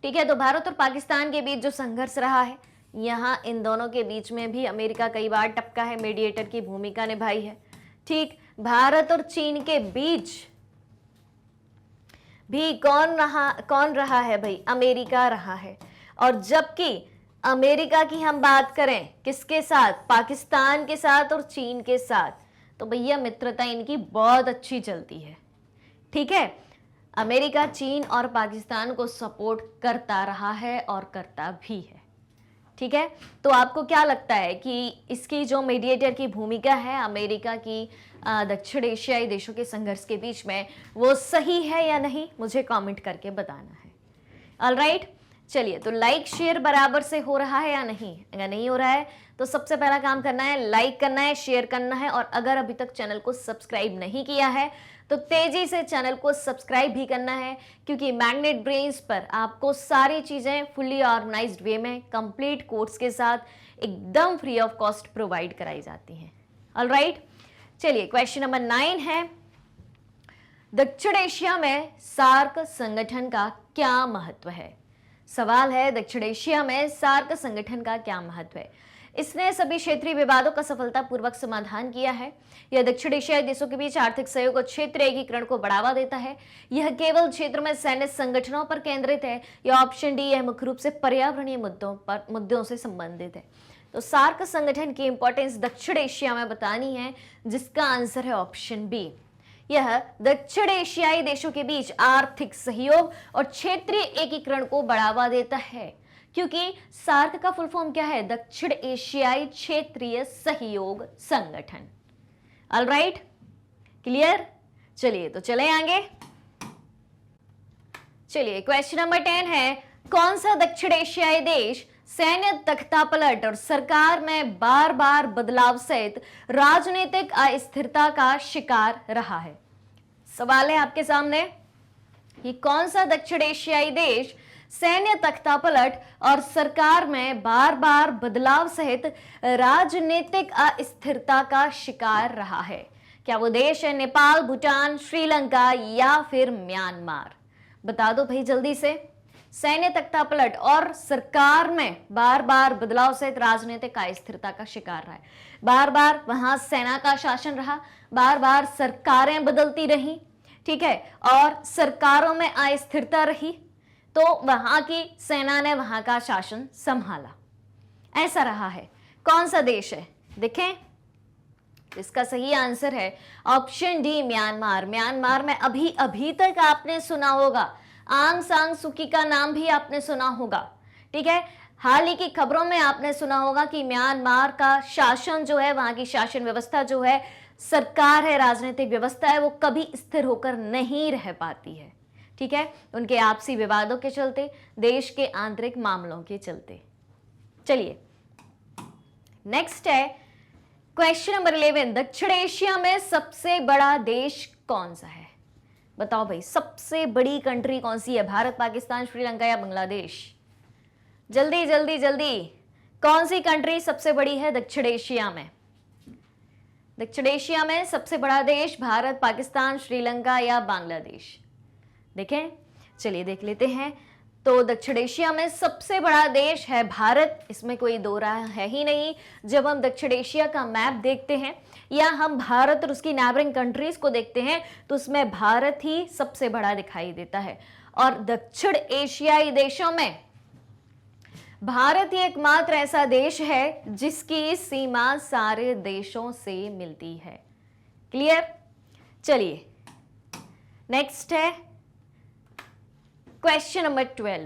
Speaker 1: ठीक है, तो भारत और पाकिस्तान के बीच जो संघर्ष रहा है, यहाँ इन दोनों के बीच में भी अमेरिका कई बार टपका है, मीडिएटर की भूमिका निभाई है। ठीक, भारत और चीन के बीच भी कौन रहा है भाई? अमेरिका रहा है। और जबकि अमेरिका की हम बात करें किसके साथ? पाकिस्तान के साथ और चीन के साथ, तो भैया मित्रता इनकी बहुत अच्छी चलती है। ठीक है, अमेरिका चीन और पाकिस्तान को सपोर्ट करता रहा है और करता भी है। ठीक है, तो आपको क्या लगता है कि इसकी जो मीडिएटर की भूमिका है अमेरिका की दक्षिण एशियाई देशों के संघर्ष के बीच में, वो सही है या नहीं? मुझे कमेंट करके बताना है। ऑलराइट, चलिए, तो लाइक शेयर बराबर से हो रहा है या नहीं? अगर नहीं हो रहा है तो सबसे पहला काम करना है, लाइक करना है, शेयर करना है, और अगर अभी तक चैनल को सब्सक्राइब नहीं किया है तो तेजी से चैनल को सब्सक्राइब भी करना है, क्योंकि मैग्नेट ब्रेन्स पर आपको सारी चीजें फुल्ली ऑर्गेनाइज्ड वे में कंप्लीट कोर्स के साथ एकदम फ्री ऑफ कॉस्ट प्रोवाइड कराई जाती हैं। ऑलराइट, चलिए क्वेश्चन नंबर 9 है, दक्षिण एशिया में सार्क संगठन का क्या महत्व है? सवाल है, दक्षिण एशिया में सार्क संगठन का क्या महत्व है? इसने सभी क्षेत्रीय विवादों का सफलतापूर्वक समाधान किया है। यह दक्षिण एशियाई देशों के बीच आर्थिक सहयोग और क्षेत्रीय एकीकरण को बढ़ावा देता है। यह केवल क्षेत्र में सैन्य संगठनों पर केंद्रित है, या ऑप्शन डी, यह मुख्य रूप से पर्यावरणीय मुद्दों से संबंधित है। तो सार्क संगठन की इंपॉर्टेंस दक्षिण एशिया में बतानी है, जिसका आंसर है ऑप्शन बी। यह दक्षिण एशियाई देशों के बीच आर्थिक सहयोग और क्षेत्रीय एकीकरण को बढ़ावा देता है, क्योंकि सार्क का फुल फॉर्म क्या है? दक्षिण एशियाई क्षेत्रीय सहयोग संगठन। Alright, clear? चलिए, तो चले आगे। चलिए, क्वेश्चन नंबर 10 है, कौन सा दक्षिण एशियाई देश सैन्य तख्तापलट और सरकार में बार बार बदलाव सहित राजनीतिक अस्थिरता का शिकार रहा है? सवाल है आपके सामने कि कौन सा दक्षिण एशियाई देश सैन्य तख्तापलट और सरकार में बार बार बदलाव सहित राजनीतिक अस्थिरता का शिकार रहा है? क्या वो देश है नेपाल, भूटान, श्रीलंका या फिर म्यांमार? बता दो भाई जल्दी से। सैन्य तख्तापलट और सरकार में बार बार बदलाव सहित राजनीतिक अस्थिरता का शिकार रहा है। बार बार वहां सेना का शासन रहा, बार बार सरकारें बदलती रही, ठीक है, और सरकारों में अस्थिरता रही, तो वहां की सेना ने वहां का शासन संभाला। ऐसा रहा है। कौन सा देश है? देखें, इसका सही आंसर है ऑप्शन डी, म्यांमार। म्यांमार में अभी तक आपने सुना होगा आंग सान सुकी का नाम भी आपने सुना होगा। ठीक है। हाल ही की खबरों में आपने सुना होगा कि म्यांमार का शासन जो है, वहां की शासन व्यवस्था जो है, सरकार है, राजनीतिक व्यवस्था है, वो कभी स्थिर होकर नहीं रह पाती है। ठीक है, उनके आपसी विवादों के चलते, देश के आंतरिक मामलों के चलते। चलिए नेक्स्ट है क्वेश्चन नंबर 11। दक्षिण एशिया में सबसे बड़ा देश कौन सा है? बताओ भाई, सबसे बड़ी कंट्री कौन सी है? भारत, पाकिस्तान, श्रीलंका या बांग्लादेश? जल्दी जल्दी जल्दी, कौन सी कंट्री सबसे बड़ी है दक्षिण एशिया में? दक्षिण एशिया में सबसे बड़ा देश भारत, पाकिस्तान, श्रीलंका या बांग्लादेश? देखें, चलिए देख लेते हैं। तो दक्षिण एशिया में सबसे बड़ा देश है भारत, इसमें कोई दो राय है ही नहीं। जब हम दक्षिण एशिया का मैप देखते हैं या हम भारत और उसकी नेबरिंग कंट्रीज को देखते हैं तो उसमें भारत ही सबसे बड़ा दिखाई देता है। और दक्षिण एशियाई देशों में भारत ही एकमात्र ऐसा देश है जिसकी सीमा सारे देशों से मिलती है। क्लियर? चलिए नेक्स्ट है क्वेश्चन नंबर 12।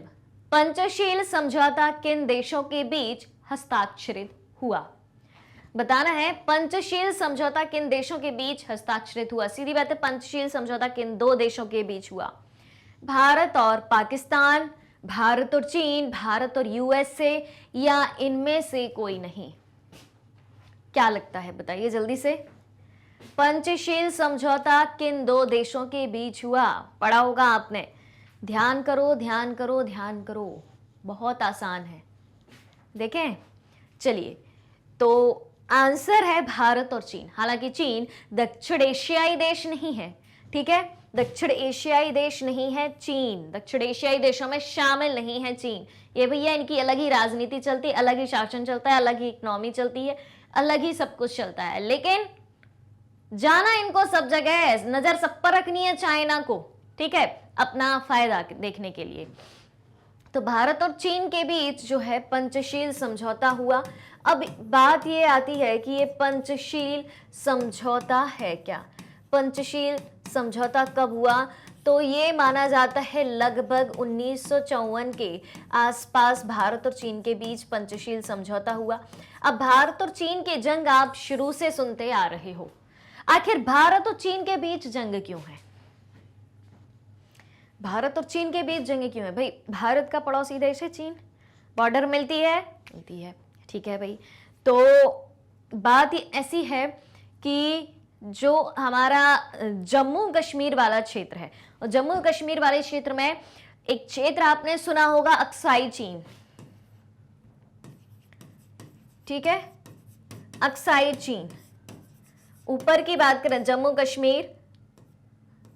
Speaker 1: पंचशील समझौता किन देशों के बीच हस्ताक्षरित हुआ? बताना है पंचशील समझौता किन देशों के बीच हस्ताक्षरित हुआ। सीधी बात है, पंचशील समझौता किन दो देशों के बीच हुआ? भारत और पाकिस्तान, भारत और चीन, भारत और यूएसए या इनमें से कोई नहीं? क्या लगता है, बताइए जल्दी से। पंचशील समझौता किन दो देशों के बीच हुआ? पढ़ा होगा आपने। ध्यान करो ध्यान करो ध्यान करो, बहुत आसान है। देखें, चलिए, तो आंसर है भारत और चीन। हालांकि चीन दक्षिण एशियाई देश नहीं है। ठीक है, दक्षिण एशियाई देश नहीं है चीन, दक्षिण एशियाई देशों में शामिल नहीं है चीन। ये भैया इनकी अलग ही राजनीति चलती है, अलग ही शासन चलता है, अलग ही इकोनॉमी चलती है, अलग ही सब कुछ चलता है। लेकिन जाना इनको सब जगह है, नजर सब पर रखनी है चाइना को। ठीक है, अपना फायदा देखने के लिए। तो भारत और चीन के बीच जो है पंचशील समझौता हुआ। अब बात ये आती है कि ये पंचशील समझौता है क्या? पंचशील समझौता कब हुआ? तो ये माना जाता है लगभग 1954 के आसपास भारत और चीन के बीच पंचशील समझौता हुआ। अब भारत और चीन की जंग आप शुरू से सुनते आ रहे हो। आखिर भारत और चीन के बीच जंग क्यों है? भारत और चीन के बीच जंग क्यों है भाई? भारत का पड़ोसी देश है चीन, बॉर्डर मिलती है, मिलती है। ठीक है भाई, तो बात ही ऐसी है कि जो हमारा जम्मू कश्मीर वाला क्षेत्र है, और जम्मू कश्मीर वाले क्षेत्र में एक क्षेत्र आपने सुना होगा अक्साई चीन। ठीक है, अक्साई चीन। ऊपर की बात करें, जम्मू कश्मीर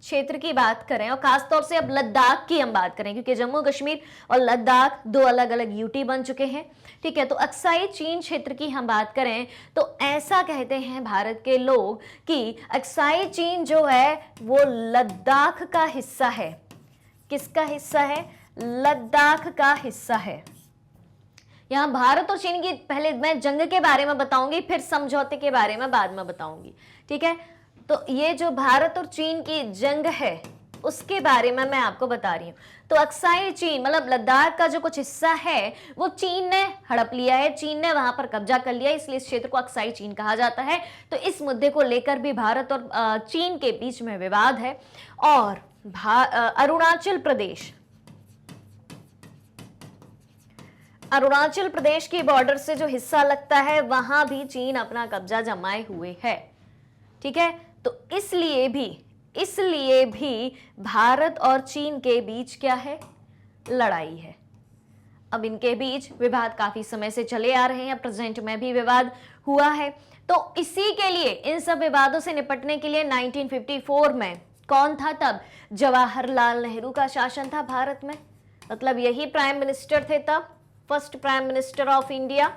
Speaker 1: क्षेत्र की बात करें, और खासतौर से अब लद्दाख की हम बात करें, क्योंकि जम्मू कश्मीर और लद्दाख दो अलग अलग यूटी बन चुके हैं। ठीक है, तो अक्साई चीन क्षेत्र की हम बात करें तो ऐसा कहते हैं भारत के लोग कि अक्साई चीन जो है वो लद्दाख का हिस्सा है। किसका हिस्सा है? लद्दाख का हिस्सा है। यहां भारत और चीन की पहले मैं जंग के बारे में बताऊंगी, फिर समझौते के बारे में बाद में बताऊंगी। ठीक है, तो ये जो भारत और चीन की जंग है उसके बारे में मैं आपको बता रही हूँ। तो अक्साई चीन मतलब लद्दाख का जो कुछ हिस्सा है वो चीन ने हड़प लिया है, चीन ने वहां पर कब्जा कर लिया, इसलिए इस क्षेत्र को अक्साई चीन कहा जाता है। तो इस मुद्दे को लेकर भी भारत और चीन के बीच में विवाद है। और अरुणाचल प्रदेश की बॉर्डर से जो हिस्सा लगता है वहां भी चीन अपना कब्जा जमाए हुए है। ठीक है, तो इसलिए भी भारत और चीन के बीच क्या है? लड़ाई है। अब इनके बीच विवाद काफी समय से चले आ रहे हैं, प्रेजेंट में भी विवाद हुआ है। तो इसी के लिए, इन सब विवादों से निपटने के लिए 1954 में कौन था तब? जवाहरलाल नेहरू का शासन था भारत में। मतलब यही प्राइम मिनिस्टर थे तब, first prime minister of India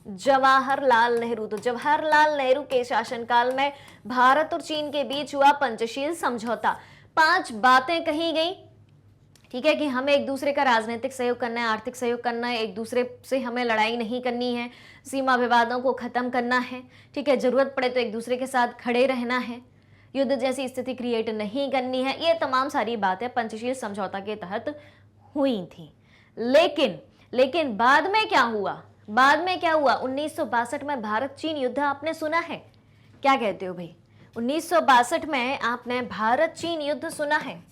Speaker 1: Jawaharlal Nehru. तो जवाहरलाल नेहरू के शासनकाल में भारत और चीन के बीच हुआ पंचशील समझौता। 5 बातें कही गई। ठीक है, कि हमें एक दूसरे का राजनीतिक सहयोग करना है, आर्थिक सहयोग करना है, एक दूसरे से हमें लड़ाई नहीं करनी है, सीमा विवादों को खत्म करना है। ठीक है, जरूरत पड़े तो एक दूसरे के साथ खड़े रहना है, युद्ध जैसी स्थिति क्रिएट नहीं करनी है। ये तमाम सारी बातें पंचशील समझौता के तहत हुई थी। लेकिन बाद में क्या हुआ, बाद में क्या हुआ, 1962 में भारत चीन युद्ध आपने सुना है? क्या कहते हो भाई? 1962 में आपने भारत चीन युद्ध सुना है?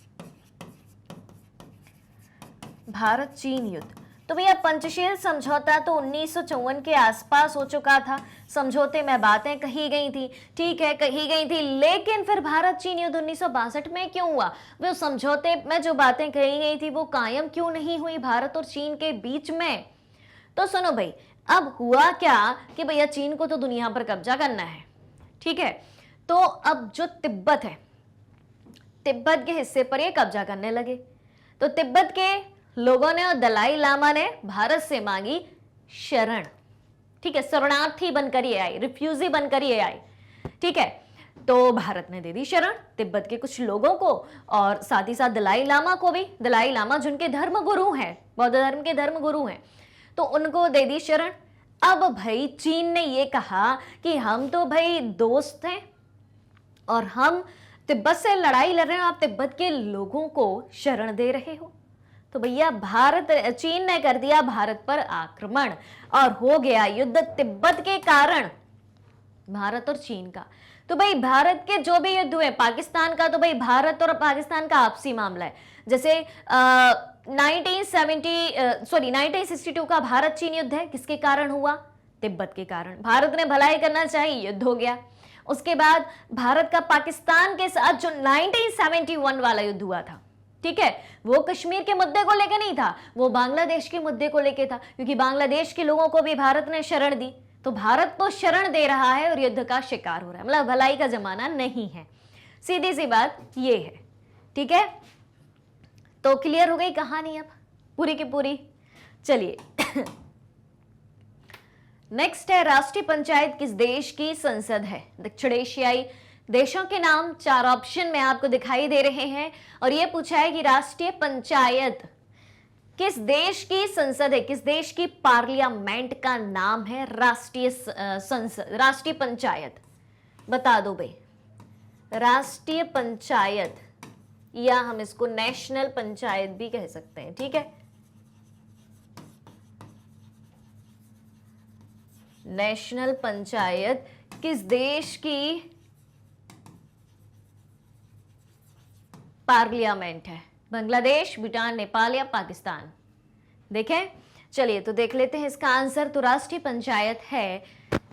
Speaker 1: भारत चीन युद्ध, तो भैया पंचशील समझौता तो 1954 के आसपास हो चुका था। समझौते में बातें कही गई थी, ठीक है कही गई थी, लेकिन फिर भारत चीन युद्ध 1962 में क्यों हुआ? वो समझौते में जो बातें कही गई थी वो कायम क्यों नहीं हुई भारत और चीन के बीच में? तो सुनो भाई, अब हुआ क्या कि भैया चीन को तो दुनिया पर कब्जा करना है, ठीक है, तो अब जो तिब्बत है, तिब्बत के हिस्से पर ये कब्जा करने लगे। तो तिब्बत के लोगों ने और दलाई लामा ने भारत से मांगी शरण, ठीक है, शरणार्थी बनकर ये आए, रिफ्यूजी बनकर ये आए, ठीक है। तो भारत ने दे दी शरण तिब्बत के कुछ लोगों को और साथ ही साथ दलाई लामा को भी। दलाई लामा जिनके धर्म गुरु हैं, बौद्ध धर्म के धर्म गुरु हैं, तो उनको दे दी शरण। अब भाई चीन ने ये कहा कि हम तो भाई दोस्त हैं और हम तिब्बत से लड़ाई लड़ रहे हैं, आप तिब्बत के लोगों को शरण दे रहे हो। तो भैया चीन ने कर दिया भारत पर आक्रमण और हो गया युद्ध तिब्बत के कारण, भारत और चीन का। तो भाई भारत के जो भी युद्ध हुए, पाकिस्तान का तो भाई भारत और पाकिस्तान का आपसी मामला है। जैसे 1962 का भारत चीन युद्ध है, किसके कारण हुआ? तिब्बत के कारण। भारत ने भलाई करना चाहिए, युद्ध हो गया। उसके बाद भारत का पाकिस्तान के साथ जो 1971 वाला युद्ध हुआ था, ठीक है, वो कश्मीर के मुद्दे को लेकर नहीं था, वो बांग्लादेश के मुद्दे को लेकर था, क्योंकि बांग्लादेश के लोगों को भी भारत ने शरण दी। तो भारत तो शरण दे रहा है और युद्ध का शिकार हो रहा है, मतलब भलाई का जमाना नहीं है, सीधी सी बात ये है, ठीक है। तो क्लियर हो गई कहानी अब पूरी की पूरी। चलिए नेक्स्ट है, राष्ट्रीय पंचायत किस देश की संसद है? दक्षिण एशियाई देशों के नाम 4 ऑप्शन में आपको दिखाई दे रहे हैं और यह पूछा है कि राष्ट्रीय पंचायत किस देश की संसद है, किस देश की पार्लियामेंट का नाम है राष्ट्रीय संसद, राष्ट्रीय पंचायत। बता दो भाई, राष्ट्रीय पंचायत या हम इसको नेशनल पंचायत भी कह सकते हैं, ठीक है, नेशनल पंचायत किस देश की पार्लियामेंट है? बांग्लादेश, भूटान, नेपाल या पाकिस्तान? देखें, चलिए तो देख लेते हैं इसका आंसर। तो राष्ट्रीय पंचायत है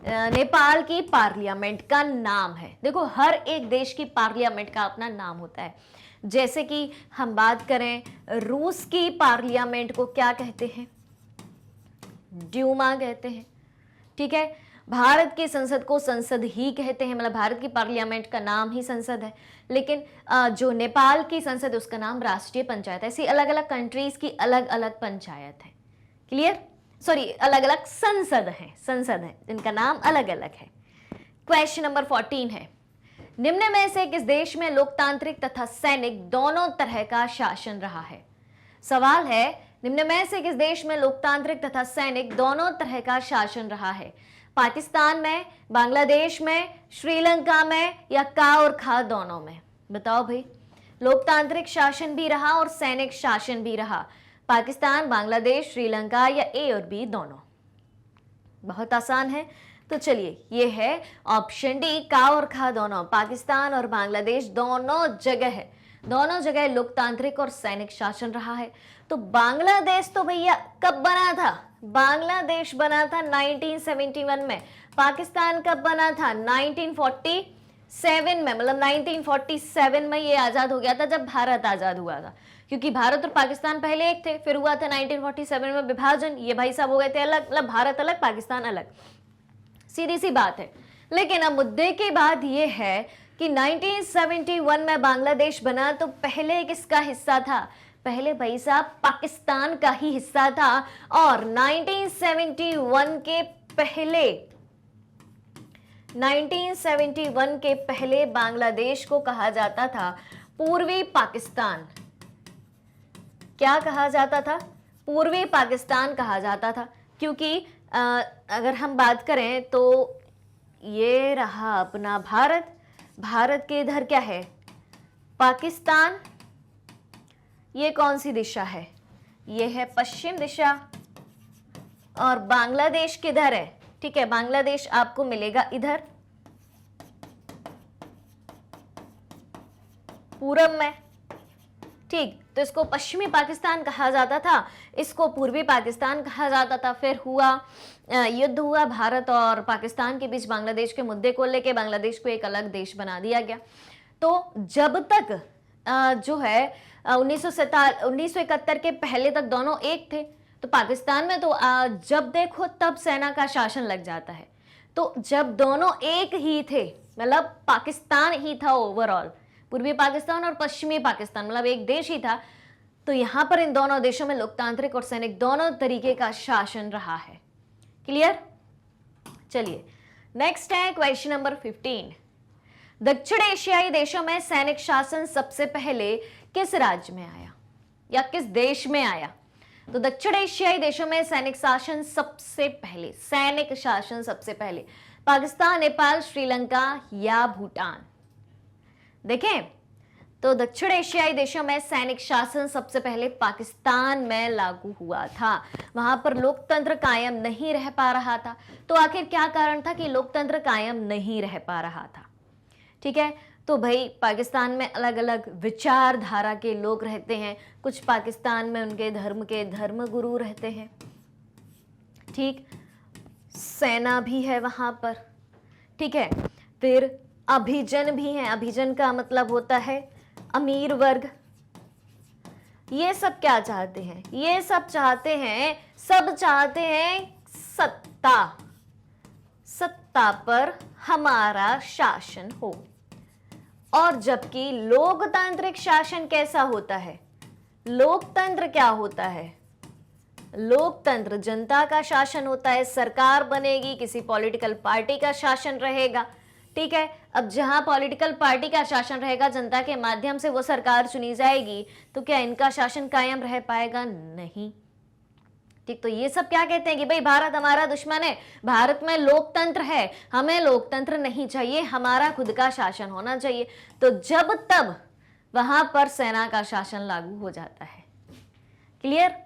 Speaker 1: नेपाल की पार्लियामेंट का नाम है। देखो हर एक देश की पार्लियामेंट का अपना नाम होता है। जैसे कि हम बात करें रूस की पार्लियामेंट को क्या कहते हैं? ड्यूमा कहते हैं, ठीक है। भारत की संसद को संसद ही कहते हैं, मतलब भारत की पार्लियामेंट का नाम ही संसद है। लेकिन जो नेपाल की संसद है उसका नाम राष्ट्रीय पंचायत है। ऐसी अलग अलग कंट्रीज की अलग अलग पंचायत है, क्लियर, सॉरी अलग अलग संसद है इनका नाम अलग अलग है। क्वेश्चन नंबर 14 है, निम्न में से किस देश में लोकतांत्रिक तथा सैनिक दोनों तरह का शासन रहा है? सवाल है, निम्न में से किस देश में लोकतांत्रिक तथा सैनिक दोनों तरह का शासन रहा है? पाकिस्तान में, बांग्लादेश में, श्रीलंका में या का और खा दोनों में? बताओ भाई, लोकतांत्रिक शासन भी रहा और सैनिक शासन भी रहा, पाकिस्तान, बांग्लादेश, श्रीलंका या ए और बी दोनों? बहुत आसान है, तो चलिए ये है ऑप्शन डी, का और खा दोनों, पाकिस्तान और बांग्लादेश दोनों जगह लोकतांत्रिक और सैनिक शासन रहा है। तो बांग्लादेश तो भैया कब बना था? बांग्लादेश बना था 1971 में। पाकिस्तान कब बना था? 1947 में, मतलब 1947 में ये आजाद हो गया था जब भारत आजाद हुआ था, क्योंकि भारत और पाकिस्तान पहले एक थे, फिर हुआ था 1947 में विभाजन, ये भाई साहब हो गए थे अलग, मतलब भारत अलग पाकिस्तान अलग, सीधी सी बात है। लेकिन अब मुद्दे की बात ये है कि 1971 में बांग्लादेश बना तो पहले किसका हिस्सा था? पहले भाई साहब पाकिस्तान का ही हिस्सा था। और 1971 के पहले बांग्लादेश को कहा जाता था पूर्वी पाकिस्तान। क्या कहा जाता था? पूर्वी पाकिस्तान कहा जाता था, क्योंकि अगर हम बात करें तो ये रहा अपना भारत, भारत के इधर क्या है? पाकिस्तान। ये कौन सी दिशा है? ये है पश्चिम दिशा, और बांग्लादेश किधर है? ठीक है, बांग्लादेश आपको मिलेगा इधर पूरब में। ठीक, तो इसको पश्चिमी पाकिस्तान कहा जाता था, इसको पूर्वी पाकिस्तान कहा जाता था। फिर हुआ युद्ध हुआ भारत और पाकिस्तान के बीच बांग्लादेश के मुद्दे को लेके, बांग्लादेश को एक अलग देश बना दिया गया। तो जब तक जो है 1971 के पहले तक दोनों एक थे। तो पाकिस्तान में तो जब देखो तब सेना का शासन लग जाता है। तो जब दोनों एक ही थे, मतलब पाकिस्तान ही था ओवरऑल, पूर्वी पाकिस्तान और पश्चिमी पाकिस्तान मतलब एक देश ही था, तो यहां पर इन दोनों देशों में लोकतांत्रिक और सैनिक दोनों तरीके का शासन रहा है। क्लियर? चलिए नेक्स्ट है क्वेश्चन नंबर 15। दक्षिण एशियाई देशों में सैनिक शासन सबसे पहले किस राज्य में आया या किस देश में आया? तो दक्षिण एशियाई देशों में सैनिक शासन सबसे पहले पाकिस्तान, नेपाल, श्रीलंका या भूटान? देखें तो दक्षिण एशियाई देशों में सैनिक शासन सबसे पहले पाकिस्तान में लागू हुआ था। वहां पर लोकतंत्र कायम नहीं रह पा रहा था। तो आखिर क्या कारण था कि लोकतंत्र कायम नहीं रह पा रहा था? ठीक है, तो भाई पाकिस्तान में अलग अलग विचारधारा के लोग रहते हैं। कुछ पाकिस्तान में उनके धर्म के धर्म गुरु रहते हैं। ठीक, सेना भी है वहां पर। ठीक है, फिर अभिजन भी है। अभिजन का मतलब होता है अमीर वर्ग। ये सब क्या चाहते हैं? ये सब चाहते हैं सत्ता पर हमारा शासन हो। और जबकि लोकतांत्रिक शासन कैसा होता है? लोकतंत्र क्या होता है? लोकतंत्र जनता का शासन होता है। सरकार बनेगी, किसी पॉलिटिकल पार्टी का शासन रहेगा। ठीक है, अब जहां पॉलिटिकल पार्टी का शासन रहेगा, जनता के माध्यम से वो सरकार चुनी जाएगी, तो क्या इनका शासन कायम रह पाएगा? नहीं। ठीक, तो ये सब क्या कहते हैं कि भाई भारत हमारा दुश्मन है, भारत में लोकतंत्र है, हमें लोकतंत्र नहीं चाहिए, हमारा खुद का शासन होना चाहिए। तो जब तब वहां पर सेना का शासन लागू हो जाता है। क्लियर?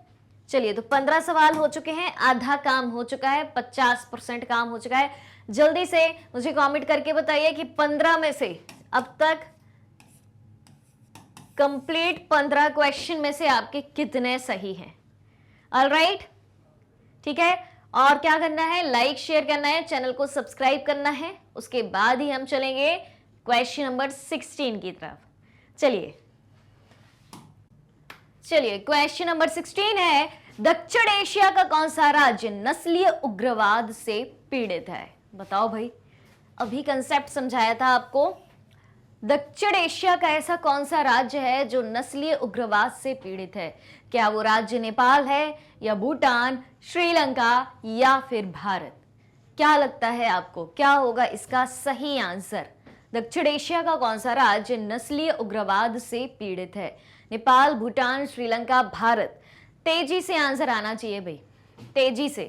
Speaker 1: चलिए, तो 15 सवाल हो चुके हैं, आधा काम हो चुका है, 50% काम हो चुका है। जल्दी से मुझे कमेंट करके बताइए कि 15 में से अब तक कंप्लीट 15 क्वेश्चन में से आपके कितने सही हैं। ऑलराइट, ठीक है, और क्या करना है? लाइक शेयर करना है, चैनल को सब्सक्राइब करना है। उसके बाद ही हम चलेंगे क्वेश्चन नंबर 16 की तरफ। चलिए क्वेश्चन नंबर 16 है, दक्षिण एशिया का कौन सा राज्य नस्लीय उग्रवाद से पीड़ित है? बताओ भाई, अभी कंसेप्ट समझाया था आपको। दक्षिण एशिया का ऐसा कौन सा राज्य है जो नस्लीय उग्रवाद से पीड़ित है? क्या वो राज्य नेपाल है या भूटान, श्रीलंका या फिर भारत? क्या लगता है आपको, क्या होगा इसका सही आंसर? दक्षिण एशिया का कौन सा राज्य नस्लीय उग्रवाद से पीड़ित है? नेपाल, भूटान, श्रीलंका, भारत? तेजी से आंसर आना चाहिए भाई, तेजी से।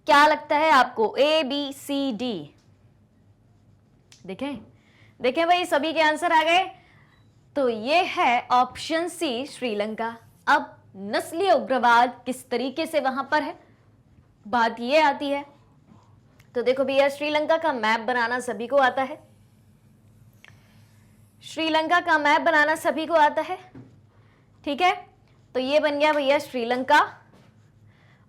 Speaker 1: क्या लगता है आपको? ए, बी, सी, डी? देखें भाई, सभी के आंसर आ गए। तो ये है ऑप्शन सी, श्रीलंका। अब नस्लीय उग्रवाद किस तरीके से वहां पर है, बात ये आती है। तो देखो भैया, श्रीलंका का मैप बनाना सभी को आता है। श्रीलंका का मैप बनाना सभी को आता है। ठीक है, तो ये बन गया भैया श्रीलंका,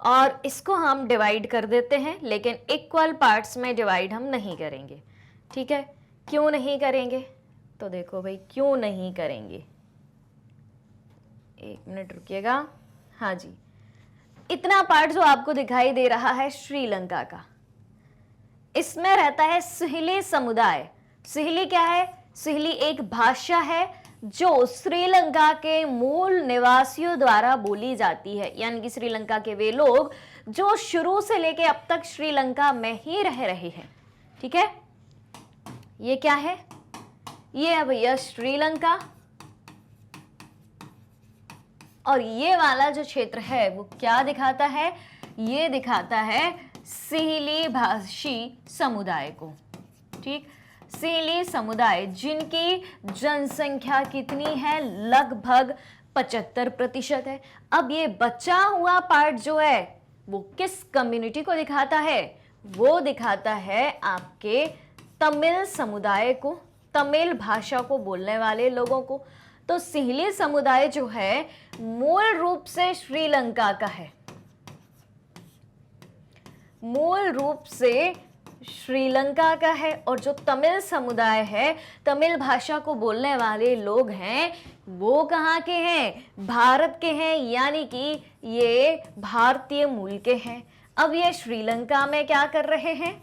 Speaker 1: और इसको हम डिवाइड कर देते हैं, लेकिन इक्वल पार्ट्स में डिवाइड हम नहीं करेंगे। ठीक है, क्यों नहीं करेंगे? तो देखो भाई, क्यों नहीं करेंगे, एक मिनट रुकिएगा। हाँ जी, इतना पार्ट जो आपको दिखाई दे रहा है श्रीलंका का, इसमें रहता है सिहली समुदाय। सिहली क्या है? सिहली एक भाषा है जो श्रीलंका के मूल निवासियों द्वारा बोली जाती है, यानी कि श्रीलंका के वे लोग जो शुरू से लेके अब तक श्रीलंका में ही रह रहे हैं। ठीक है, ये क्या है? ये है भैया श्रीलंका, और ये वाला जो क्षेत्र है वो क्या दिखाता है? ये दिखाता है सिहली भाषी समुदाय को। ठीक, सिहली समुदाय जिनकी जनसंख्या कितनी है? लगभग 75% है। अब ये बचा हुआ पार्ट जो है वो किस कम्युनिटी को दिखाता है? वो दिखाता है आपके तमिल समुदाय को, तमिल भाषा को बोलने वाले लोगों को। तो सिंहली समुदाय जो है मूल रूप से श्रीलंका का है, मूल रूप से श्रीलंका का है। और जो तमिल समुदाय है, तमिल भाषा को बोलने वाले लोग हैं, वो कहाँ के हैं? भारत के हैं, यानी कि ये भारतीय मूल के हैं। अब ये श्रीलंका में क्या कर रहे हैं?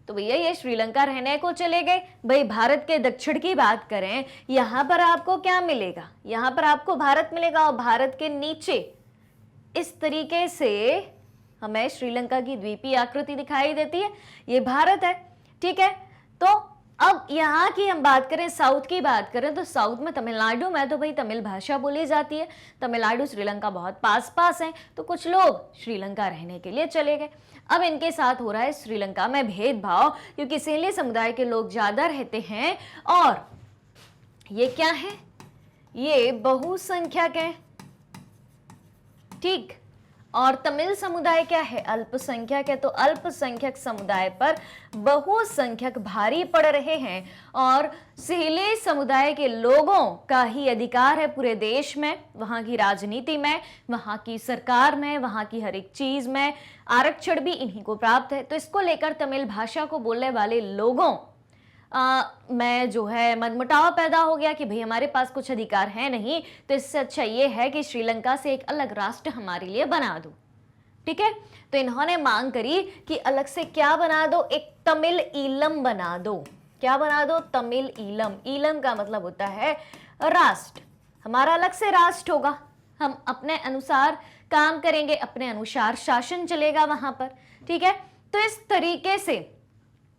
Speaker 1: तो भैया ये श्रीलंका रहने को चले गए। भाई भारत के दक्षिण की बात करें, यहां पर आपको क्या मिलेगा? यहां पर आपको भारत मिलेगा, और भारत के नीचे इस तरीके से हमें श्रीलंका की द्वीपीय आकृति दिखाई देती है, ये भारत है। ठीक है, तो अब यहाँ की हम बात करें, साउथ की बात करें, तो साउथ में तमिलनाडु में तो भाई तमिल भाषा बोली जाती है। तमिलनाडु श्रीलंका बहुत पास पास है, तो कुछ लोग श्रीलंका रहने के लिए चले गए। अब इनके साथ हो रहा है श्रीलंका में भेदभाव, क्योंकि सिंहली समुदाय के लोग ज्यादा रहते हैं, और ये क्या है? ये बहुसंख्यक है। ठीक, और तमिल समुदाय क्या है? अल्पसंख्यक है। तो अल्पसंख्यक समुदाय पर बहुसंख्यक भारी पड़ रहे हैं, और सिंहली समुदाय के लोगों का ही अधिकार है पूरे देश में, वहां की राजनीति में, वहां की सरकार में, वहां की हर एक चीज में आरक्षण भी इन्हीं को प्राप्त है। तो इसको लेकर तमिल भाषा को बोलने वाले लोगों में जो है मनमुटाव पैदा हो गया कि भाई हमारे पास कुछ अधिकार है नहीं, तो इससे अच्छा ये है कि श्रीलंका से एक अलग राष्ट्र हमारे लिए बना दो। ठीक है, तो इन्होंने मांग करी कि अलग से क्या बना दो? एक तमिल ईलम बना दो। क्या बना दो? तमिल ईलम। ईलम का मतलब होता है राष्ट्र। हमारा अलग से राष्ट्र होगा, हम अपने अनुसार काम करेंगे, अपने अनुसार शासन चलेगा वहां पर। ठीक है, तो इस तरीके से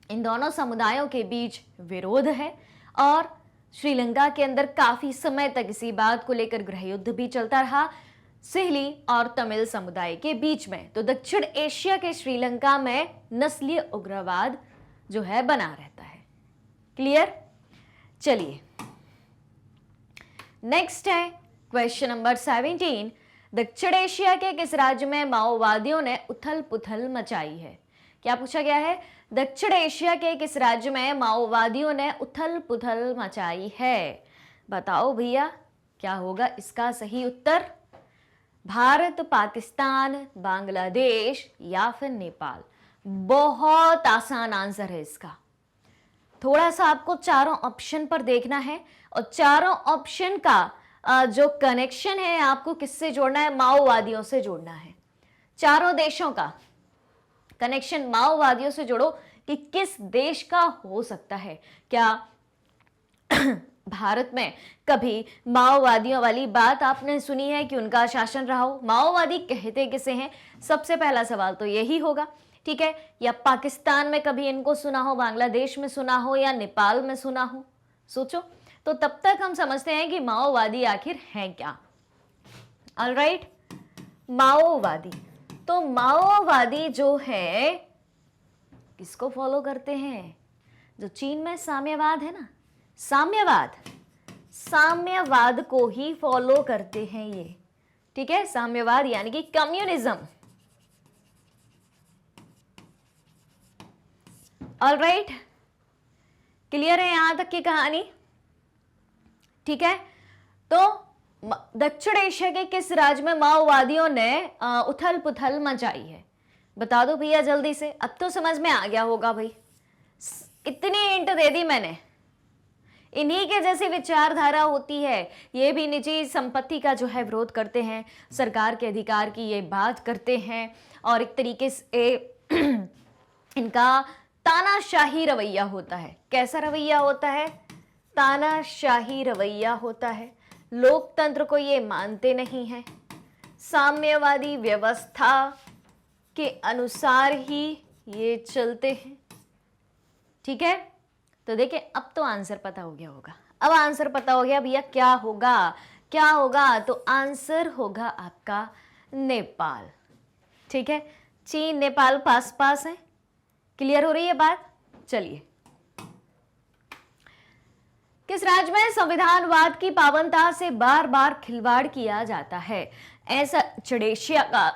Speaker 1: इन दोनों समुदायों के बीच विरोध है, और श्रीलंका के अंदर काफी समय तक इसी बात को लेकर गृह युद्ध भी चलता रहा सिंहली और तमिल समुदाय के बीच में। तो दक्षिण एशिया के श्रीलंका में नस्लीय उग्रवाद जो है बना रहता है। क्लियर? चलिए नेक्स्ट है क्वेश्चन नंबर 17। दक्षिण एशिया के किस राज्य में माओवादियों ने उथल पुथल मचाई है? क्या पूछा गया है? दक्षिण एशिया के किस राज्य में माओवादियों ने उथल पुथल मचाई है? बताओ भैया, क्या होगा इसका सही उत्तर? भारत, पाकिस्तान, बांग्लादेश या फिर नेपाल? बहुत आसान आंसर है इसका। थोड़ा सा आपको चारों ऑप्शन पर देखना है, और चारों ऑप्शन का जो कनेक्शन है आपको किससे जोड़ना है? माओवादियों से जोड़ना है। चारों देशों का कनेक्शन माओवादियों से जोड़ो कि किस देश का हो सकता है। क्या भारत में कभी माओवादियों वाली बात आपने सुनी है कि उनका शासन रहा हो? माओवादी कहते किसे हैं? सबसे पहला सवाल तो यही होगा। ठीक है, या पाकिस्तान में कभी इनको सुना हो, बांग्लादेश में सुना हो, या नेपाल में सुना हो? सोचो, तो तब तक हम समझते हैं कि माओवादी आखिर हैं क्या। ऑलराइट, माओवादी, तो माओवादी जो है किसको फॉलो करते हैं? जो चीन में साम्यवाद है ना, साम्यवाद को ही फॉलो करते हैं ये। ठीक है, साम्यवाद यानी कि कम्युनिज्म। ऑलराइट, क्लियर है यहां तक की कहानी? ठीक है, तो दक्षिण एशिया के किस राज्य में माओवादियों ने उथल पुथल मचाई है? बता दो भैया जल्दी से। अब तो समझ में आ गया होगा भाई, इतनी हिंट दे दी मैंने। इन्हीं के जैसी विचारधारा होती है, ये भी निजी संपत्ति का जो है विरोध करते हैं, सरकार के अधिकार की ये बात करते हैं, और एक तरीके से इनका तानाशाही रवैया होता है। कैसा रवैया होता है? तानाशाही रवैया होता है। लोकतंत्र को ये मानते नहीं हैं, साम्यवादी व्यवस्था के अनुसार ही ये चलते हैं। ठीक है, तो देखिए अब तो आंसर पता हो गया होगा। अब आंसर पता हो गया भैया, क्या होगा? क्या होगा? तो आंसर होगा आपका नेपाल। ठीक है, चीन नेपाल पास पास है। क्लियर हो रही है बात? चलिए, किस राज्य में संविधानवाद की पावनता से बार बार खिलवाड़ किया जाता है? ऐसा दक्षिण एशिया का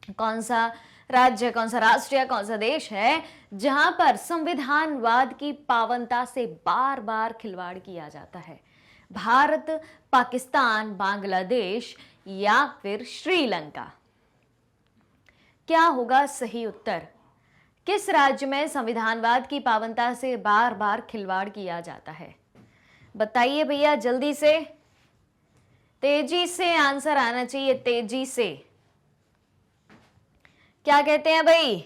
Speaker 1: कौन सा राज्य, कौन सा राष्ट्र या कौन सा देश है जहां पर संविधानवाद की पावनता से बार बार खिलवाड़ किया जाता है? भारत, पाकिस्तान, बांग्लादेश या फिर श्रीलंका? क्या होगा सही उत्तर? किस राज्य में संविधानवाद की पावनता से बार बार खिलवाड़ किया जाता है? बताइए भैया जल्दी से, तेजी से आंसर आना चाहिए, तेजी से। क्या कहते हैं भाई,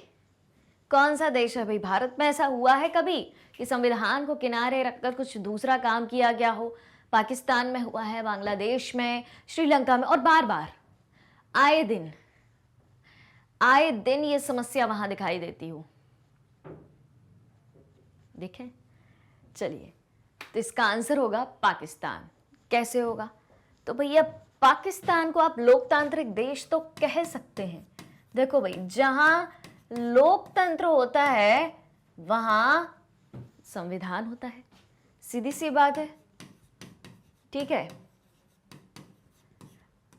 Speaker 1: कौन सा देश है भाई? भारत में ऐसा हुआ है कभी कि संविधान को किनारे रखकर कुछ दूसरा काम किया गया हो? पाकिस्तान में हुआ है, बांग्लादेश में, श्रीलंका में, और बार बार आए दिन ये समस्या वहां दिखाई देती हो। देखें, चलिए, तो इसका आंसर होगा पाकिस्तान। कैसे होगा? तो भैया पाकिस्तान को आप लोकतांत्रिक देश तो कह सकते हैं। देखो भाई, जहां लोकतंत्र होता है वहां संविधान होता है, सीधी सी बात है, ठीक है।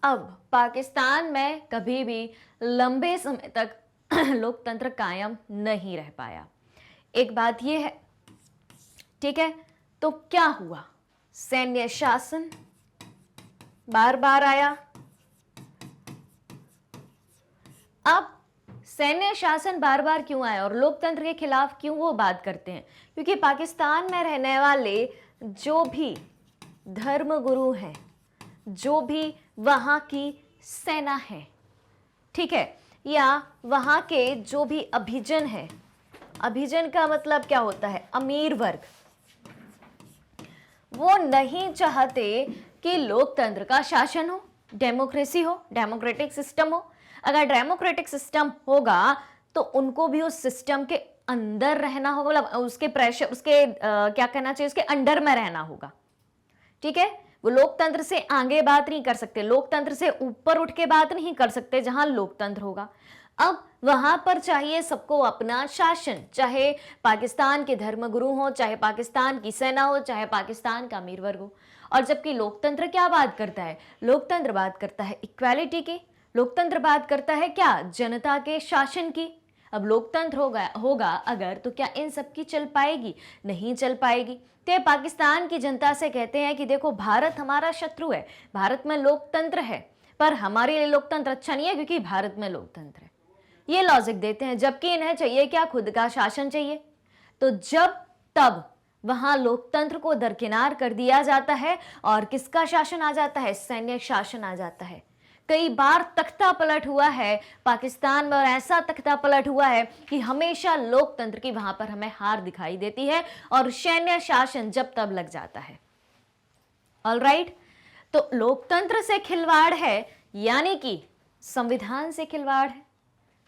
Speaker 1: अब पाकिस्तान में कभी भी लंबे समय तक लोकतंत्र कायम नहीं रह पाया, एक बात यह है, ठीक है। तो क्या हुआ? सैन्य शासन बार बार आया। अब सैन्य शासन बार बार क्यों आया और लोकतंत्र के खिलाफ क्यों वो बात करते हैं? क्योंकि पाकिस्तान में रहने वाले जो भी धर्मगुरु हैं, जो भी वहां की सेना है, ठीक है, या वहां के जो भी अभिजन है, अभिजन का मतलब क्या होता है? अमीर वर्ग, वो नहीं चाहते कि लोकतंत्र का शासन हो, डेमोक्रेसी हो, डेमोक्रेटिक सिस्टम हो। अगर डेमोक्रेटिक सिस्टम होगा तो उनको भी उस सिस्टम के अंदर रहना होगा, मतलब उसके प्रेशर, उसके क्या कहना चाहिए, उसके अंडर में रहना होगा, ठीक है। वो लोकतंत्र से आगे बात नहीं कर सकते, लोकतंत्र से ऊपर उठ के बात नहीं कर सकते जहां लोकतंत्र होगा। अब वहां पर चाहिए सबको अपना शासन, चाहे पाकिस्तान के धर्मगुरु हो, चाहे पाकिस्तान की सेना हो, चाहे पाकिस्तान का अमीर वर्ग हो। और जबकि लोकतंत्र क्या बात करता है? लोकतंत्र बात करता है इक्वालिटी की, लोकतंत्र बात करता है क्या? जनता के शासन की। अब लोकतंत्र होगा अगर, तो क्या इन सब की चल पाएगी? नहीं चल पाएगी। तो पाकिस्तान की जनता से कहते हैं कि देखो, भारत हमारा शत्रु है, भारत में लोकतंत्र है, पर हमारे लिए लोकतंत्र अच्छा नहीं है क्योंकि भारत में लोकतंत्र है। ये लॉजिक देते हैं, जबकि इन्हें चाहिए क्या? खुद का शासन चाहिए। तो जब तब वहां लोकतंत्र को दरकिनार कर दिया जाता है और किसका शासन आ जाता है? सैन्य शासन आ जाता है। कई बार तख्ता पलट हुआ है पाकिस्तान में, और ऐसा तख्ता पलट हुआ है कि हमेशा लोकतंत्र की वहां पर हमें हार दिखाई देती है और सैन्य शासन जब तब लग जाता है। ऑलराइट, तो लोकतंत्र से खिलवाड़ है यानी कि संविधान से खिलवाड़ है,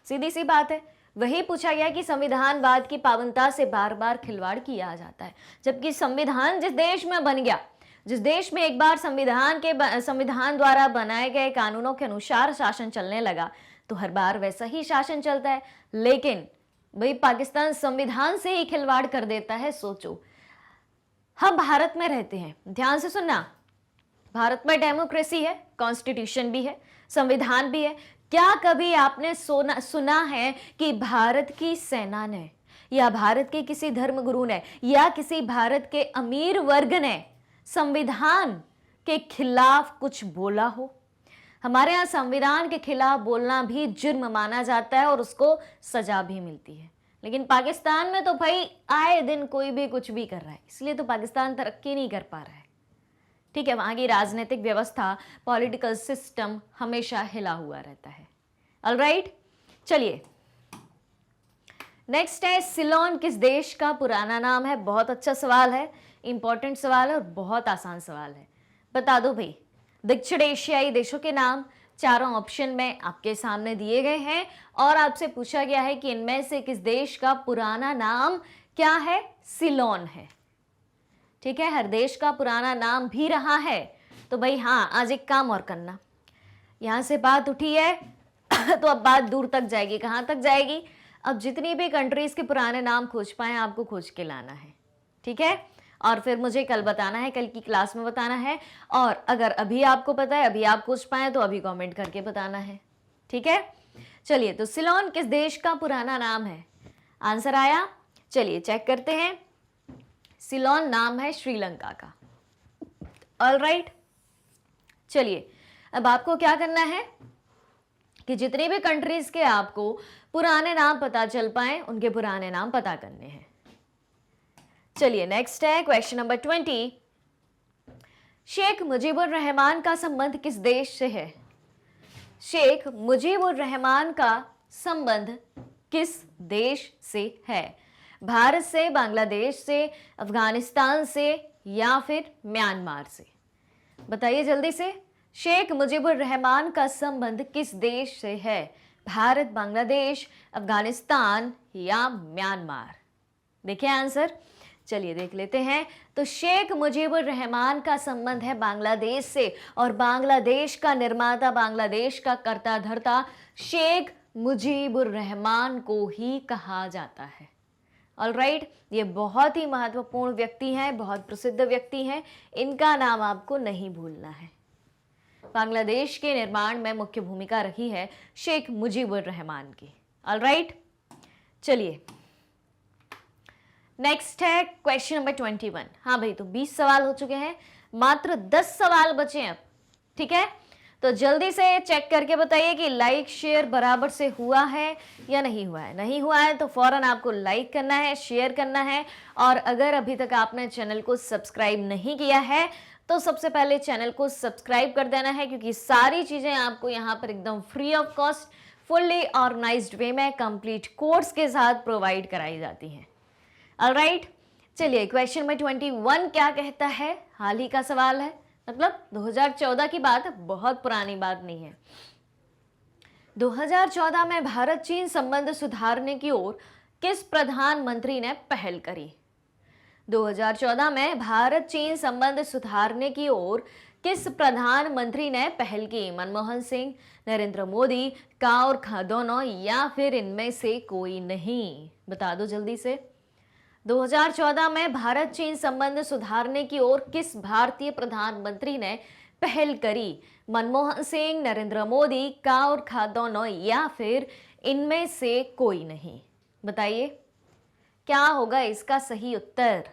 Speaker 1: सीधी सी बात है। वही पूछा गया कि संविधानवाद की पावनता से बार बार खिलवाड़ किया जाता है, जबकि संविधान जिस देश में बन गया, जिस देश में एक बार संविधान द्वारा बनाए गए कानूनों के अनुसार शासन चलने लगा, तो हर बार वैसा ही शासन चलता है। लेकिन भाई पाकिस्तान संविधान से ही खिलवाड़ कर देता है। सोचो, हम भारत में रहते हैं, ध्यान से सुनना, भारत में डेमोक्रेसी है, कॉन्स्टिट्यूशन भी है, संविधान भी है। क्या कभी आपने सुना है कि भारत की सेना ने या भारत के किसी धर्मगुरु ने या किसी भारत के अमीर वर्ग ने संविधान के खिलाफ कुछ बोला हो? हमारे यहाँ संविधान के खिलाफ बोलना भी जुर्म माना जाता है और उसको सजा भी मिलती है। लेकिन पाकिस्तान में तो भाई आए दिन कोई भी कुछ भी कर रहा है, इसलिए तो पाकिस्तान तरक्की नहीं कर पा रहा है, ठीक है। वहां की राजनीतिक व्यवस्था, पॉलिटिकल सिस्टम हमेशा हिला हुआ रहता है। ऑलराइट, चलिए नेक्स्ट है, सिलोन किस देश का पुराना नाम है? बहुत अच्छा सवाल है, इंपॉर्टेंट सवाल है और बहुत आसान सवाल है। बता दो भाई, दक्षिण एशियाई देशों के नाम चारों ऑप्शन में आपके सामने दिए गए हैं और आपसे पूछा गया है कि इनमें से किस देश का पुराना नाम क्या है? सिलोन है, ठीक है। हर देश का पुराना नाम भी रहा है। तो भाई हाँ, आज एक काम और करना, यहां से बात उठी है तो अब बात दूर तक जाएगी। कहां तक जाएगी? अब जितनी भी कंट्रीज के पुराने नाम खोज पाए आपको खोज के लाना है, ठीक है। और फिर मुझे कल बताना है, कल की क्लास में बताना है। और अगर अभी आपको पता है, अभी आप खोज पाए तो अभी कमेंट करके बताना है, ठीक है। चलिए, तो सिलोन किस देश का पुराना नाम है? आंसर आया? चलिए चेक करते हैं। सिलोन नाम है श्रीलंका का। ऑल राइट, चलिए अब आपको क्या करना है कि जितने भी कंट्रीज के आपको पुराने नाम पता चल पाए उनके पुराने नाम पता करने हैं। चलिए नेक्स्ट है क्वेश्चन नंबर 20। शेख मुजीबुर रहमान का संबंध किस देश से है? शेख मुजीबुर रहमान का संबंध किस देश से है? भारत से, बांग्लादेश से, अफगानिस्तान से या फिर म्यांमार से? बताइए जल्दी से। शेख मुजीबुर रहमान का संबंध किस देश से है? भारत, बांग्लादेश, अफगानिस्तान या म्यांमार? देखिए आंसर, चलिए देख लेते हैं। तो शेख मुजीबुर रहमान का संबंध है बांग्लादेश से, और बांग्लादेश का निर्माता, बांग्लादेश का कर्ता धर्ता शेख मुजीबुर रहमान को ही कहा जाता है। ऑल राइट, ये बहुत ही महत्वपूर्ण व्यक्ति हैं, बहुत प्रसिद्ध व्यक्ति हैं, इनका नाम आपको नहीं भूलना है। बांग्लादेश के निर्माण में मुख्य भूमिका रही है शेख मुजीबुर रहमान की। ऑल राइट, चलिए नेक्स्ट है क्वेश्चन नंबर 21। हाँ भाई, तो 20 सवाल हो चुके हैं, मात्र 10 सवाल बचे हैं अब। ठीक है, तो जल्दी से चेक करके बताइए कि लाइक शेयर बराबर से हुआ है या नहीं हुआ है। नहीं हुआ है तो फौरन आपको लाइक करना है, शेयर करना है, और अगर अभी तक आपने चैनल को सब्सक्राइब नहीं किया है तो सबसे पहले चैनल को सब्सक्राइब कर देना है, क्योंकि सारी चीजें आपको यहाँ पर एकदम free of cost, fully organised way में कंप्लीट कोर्स के साथ प्रोवाइड कराई जाती हैं। ऑलराइट, चलिए क्वेश्चन नंबर 21 क्या कहता है? हाल ही का सवाल है, मतलब 2014 की बात है, बहुत पुरानी बात नहीं है। 2014 में भारत चीन संबंध सुधारने की ओर किस प्रधानमंत्री ने पहल करी? 2014 में भारत चीन संबंध सुधारने की ओर किस प्रधानमंत्री ने पहल की? मनमोहन सिंह, नरेंद्र मोदी, काउर खादोनो या फिर इनमें से कोई नहीं? बता दो जल्दी से। 2014 में भारत चीन संबंध सुधारने की ओर किस भारतीय प्रधानमंत्री ने पहल करी? मनमोहन सिंह, नरेंद्र मोदी, काउर खादोनो या फिर इनमें से कोई नहीं? बताइए क्या होगा इसका सही उत्तर?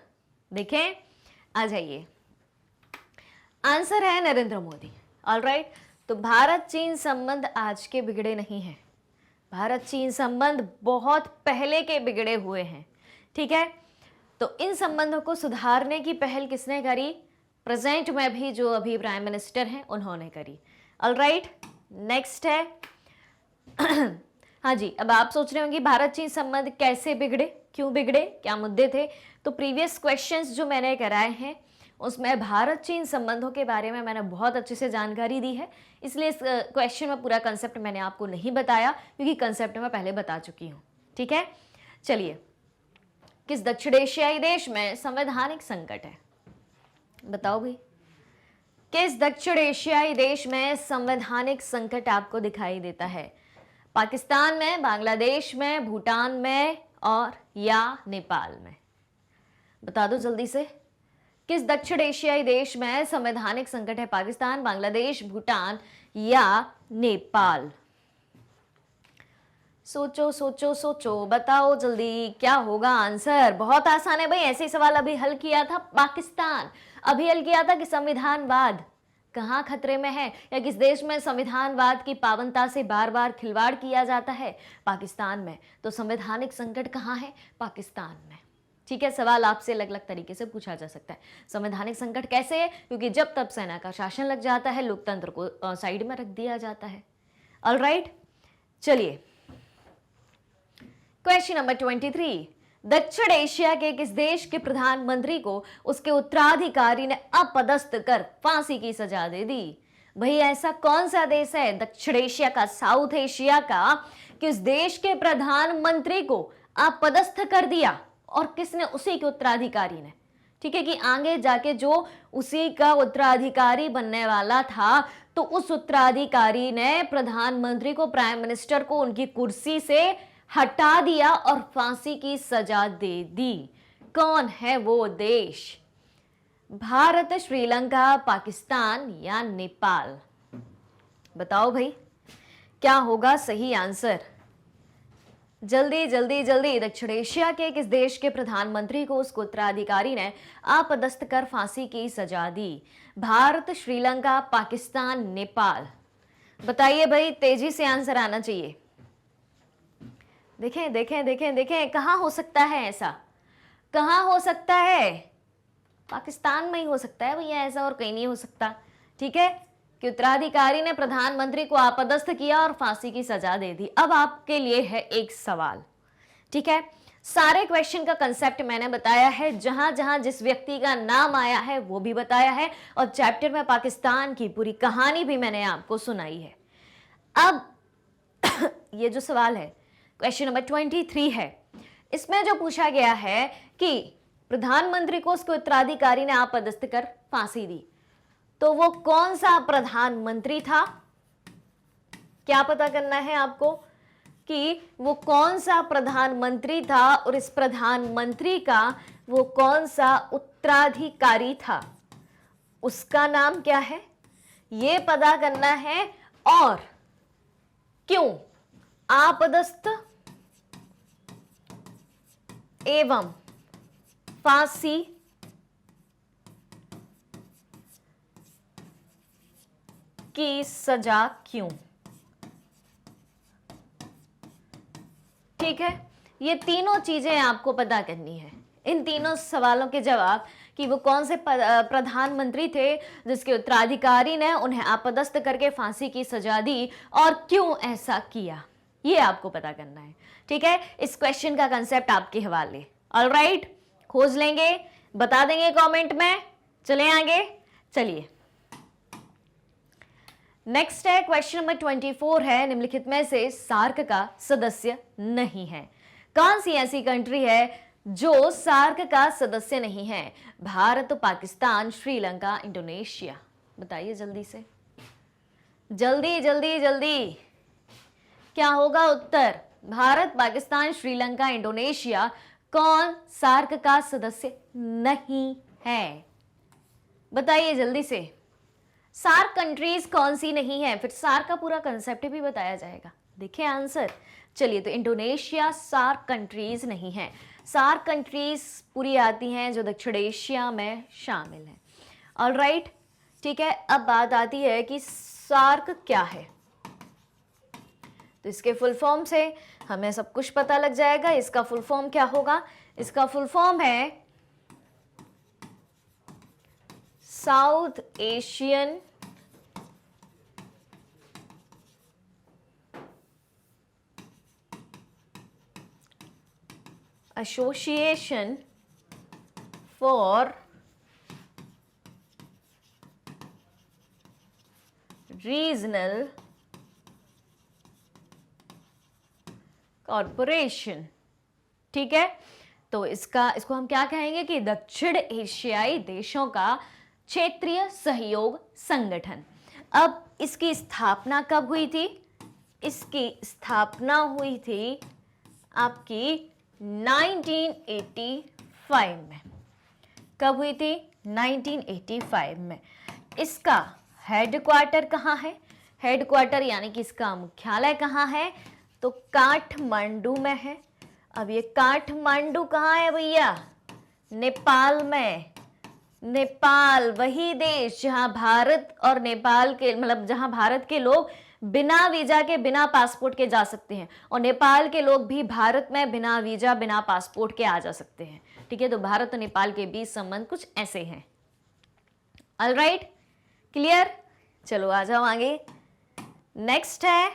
Speaker 1: देखें, आ जाइए, आंसर है नरेंद्र मोदी। ऑलराइट, तो भारत चीन संबंध आज के बिगड़े नहीं हैं, भारत चीन संबंध बहुत पहले के बिगड़े हुए हैं। ठीक है, तो इन संबंधों को सुधारने की पहल किसने करी? प्रेजेंट में भी जो अभी प्राइम मिनिस्टर हैं उन्होंने करी। ऑलराइट, नेक्स्ट है हाँ जी, अब आप सोच रहे होंगे भारत चीन संबंध कैसे बिगड़े, क्यों बिगड़े, क्या मुद्दे थे? तो प्रीवियस क्वेश्चंस जो मैंने कराए हैं उसमें भारत चीन संबंधों के बारे में मैंने बहुत अच्छे से जानकारी दी है, इसलिए इस क्वेश्चन में पूरा कंसेप्ट मैंने आपको नहीं बताया, क्योंकि कंसेप्ट मैं पहले बता चुकी हूँ। ठीक है, चलिए, किस दक्षिण एशियाई देश में संवैधानिक संकट है? बताओ भाई, किस दक्षिण एशियाई देश में संवैधानिक संकट आपको दिखाई देता है? पाकिस्तान में, बांग्लादेश में, भूटान में और या नेपाल में? बता दो जल्दी से। किस दक्षिण एशियाई देश में संवैधानिक संकट है? पाकिस्तान, बांग्लादेश, भूटान या नेपाल? सोचो सोचो सोचो, बताओ जल्दी क्या होगा आंसर। बहुत आसान है भाई, ऐसे सवाल अभी हल किया था पाकिस्तान, अभी हल किया था कि संविधानवाद कहाँ खतरे में है, या किस देश में संविधानवाद की पावनता से बार बार खिलवाड़ किया जाता है? पाकिस्तान में। तो संवैधानिक संकट कहाँ है? पाकिस्तान में। ठीक है, सवाल आपसे अलग अलग तरीके से पूछा जा सकता है। संवैधानिक संकट कैसे है? क्योंकि जब तब सेना का शासन लग जाता है, लोकतंत्र को साइड में रख दिया जाता है। ऑलराइट, चलिए क्वेश्चन नंबर 23। दक्षिण एशिया के किस देश के प्रधानमंत्री को उसके उत्तराधिकारी ने अपदस्थ कर फांसी की सजा दे दी? भाई ऐसा कौन सा देश है दक्षिण एशिया का, साउथ एशिया का, किस देश के प्रधानमंत्री को अपदस्थ कर दिया, और किसने? उसी के उत्तराधिकारी ने। ठीक है, कि आगे जाके जो उसी का उत्तराधिकारी बनने वाला था, तो उस उत्तराधिकारी ने प्रधानमंत्री को, प्राइम मिनिस्टर को उनकी कुर्सी से हटा दिया और फांसी की सजा दे दी। कौन है वो देश? भारत, श्रीलंका, पाकिस्तान या नेपाल? बताओ भाई क्या होगा सही आंसर? जल्दी जल्दी जल्दी। दक्षिण एशिया के किस देश के प्रधानमंत्री को उसके उत्तराधिकारी ने आपदस्थ कर फांसी की सजा दी? भारत, श्रीलंका, पाकिस्तान, नेपाल। बताइए भाई, तेजी से आंसर आना चाहिए। देखें देखें देखें देखें, कहां हो सकता है ऐसा? कहां हो सकता है? पाकिस्तान में ही हो सकता है भैया ऐसा, और कहीं नहीं हो सकता। ठीक है, कि उत्तराधिकारी ने प्रधानमंत्री को आपदस्थ किया और फांसी की सजा दे दी। अब आपके लिए है एक सवाल। ठीक है, सारे क्वेश्चन का कंसेप्ट मैंने बताया है, जहां जहां जिस व्यक्ति का नाम आया है वो भी बताया है, और चैप्टर में पाकिस्तान की पूरी कहानी भी मैंने आपको सुनाई है। अब ये जो सवाल है, क्वेश्चन नंबर 23 है, इसमें जो पूछा गया है कि प्रधानमंत्री को उसके उत्तराधिकारी ने आपदस्थ कर फांसी दी, तो वो कौन सा प्रधानमंत्री था? क्या पता करना है आपको कि वो कौन सा प्रधानमंत्री था, और इस प्रधानमंत्री का वो कौन सा उत्तराधिकारी था, उसका नाम क्या है, ये पता करना है। और क्यों आपदस्थ एवं फांसी की सजा क्यों? ठीक है, ये तीनों चीजें आपको पता करनी है। इन तीनों सवालों के जवाब, कि वो कौन से प्रधानमंत्री थे जिसके उत्तराधिकारी ने उन्हें आपदस्थ करके फांसी की सजा दी, और क्यों ऐसा किया, ये आपको पता करना है। ठीक है, इस क्वेश्चन का कंसेप्ट आपके हवाले। ऑलराइट, खोज लेंगे, बता देंगे कमेंट में। चले आगे, चलिए नेक्स्ट है क्वेश्चन नंबर 24 है, निम्नलिखित में से सार्क का सदस्य नहीं है? कौन सी ऐसी कंट्री है जो सार्क का सदस्य नहीं है? भारत, पाकिस्तान, श्रीलंका, इंडोनेशिया। बताइए जल्दी से, जल्दी जल्दी जल्दी, क्या होगा उत्तर? भारत, पाकिस्तान, श्रीलंका, इंडोनेशिया, कौन सार्क का सदस्य नहीं है? बताइए जल्दी से। सार्क कंट्रीज कौन सी नहीं है, फिर सार्क का पूरा कंसेप्ट भी बताया जाएगा। देखिए आंसर। चलिए, तो इंडोनेशिया सार्क कंट्रीज नहीं है। सार्क कंट्रीज पूरी आती हैं जो दक्षिण एशिया में शामिल हैं। ऑलराइट, ठीक है, अब बात आती है कि सार्क क्या है। तो इसके फुल फॉर्म से हमें सब कुछ पता लग जाएगा। इसका फुल फॉर्म क्या होगा? इसका फुल फॉर्म है south Asian association for regional corporation. ठीक है, तो इसको हम क्या कहेंगे कि दक्षिण एशियाई देशों का क्षेत्रीय सहयोग संगठन। अब इसकी स्थापना कब हुई थी? इसकी स्थापना हुई थी आपकी 1985 में। कब हुई थी? 1985 में। इसका हेडक्वार्टर कहाँ है? हेडक्वार्टर यानी कि इसका मुख्यालय कहाँ है? तो काठमांडू में है। अब ये काठमांडू कहाँ है भैया? नेपाल में। नेपाल वही देश जहां भारत और नेपाल के, मतलब जहां भारत के लोग बिना वीजा के, बिना पासपोर्ट के जा सकते हैं, और नेपाल के लोग भी भारत में बिना वीजा, बिना पासपोर्ट के आ जा सकते हैं। ठीक है, तो भारत और नेपाल के बीच संबंध कुछ ऐसे हैं। Alright, clear? चलो आ जाओ आगे। नेक्स्ट है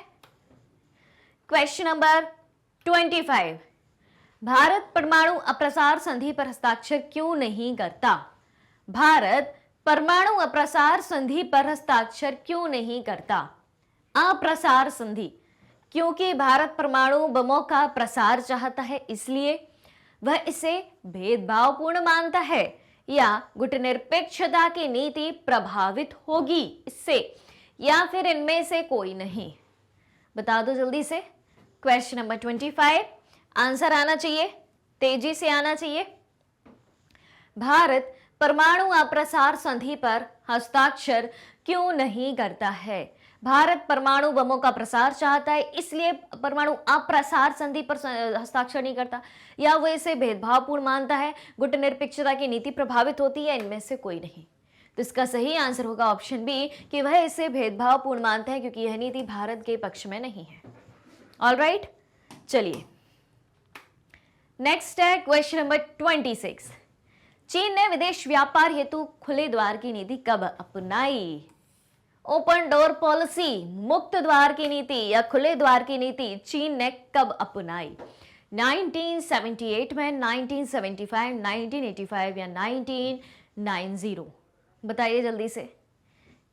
Speaker 1: क्वेश्चन नंबर 25। भारत परमाणु अप्रसार संधि पर हस्ताक्षर क्यों नहीं करता? भारत परमाणु अप्रसार संधि पर हस्ताक्षर क्यों नहीं करता? अप्रसार संधि, क्योंकि भारत परमाणु बमों का प्रसार चाहता है, इसलिए वह इसे भेदभावपूर्ण मानता है, या गुटनिरपेक्षता की नीति प्रभावित होगी इससे, या फिर इनमें से कोई नहीं? बता दो जल्दी से। क्वेश्चन नंबर 25, आंसर आना चाहिए, तेजी से आना चाहिए। भारत परमाणु अप्रसार संधि पर हस्ताक्षर क्यों नहीं करता है? भारत परमाणु बमों का प्रसार चाहता है, इसलिए परमाणु अप्रसार संधि पर हस्ताक्षर नहीं करता, या वो इसे भेदभावपूर्ण मानता है, गुटनिरपेक्षता की नीति प्रभावित होती है, इनमें से कोई नहीं। तो इसका सही आंसर होगा ऑप्शन बी कि वह इसे भेदभावपूर्ण मानता है क्योंकि यह नीति भारत के पक्ष में नहीं है। ऑलराइट, चलिए नेक्स्ट है क्वेश्चन नंबर 26। चीन ने विदेश व्यापार हेतु खुले द्वार की नीति कब अपनाई? ओपन डोर पॉलिसी, मुक्त द्वार की नीति या खुले द्वार की नीति चीन ने कब अपनाई? 1978 में, 1975, 1985 या 1990? बताइए जल्दी से,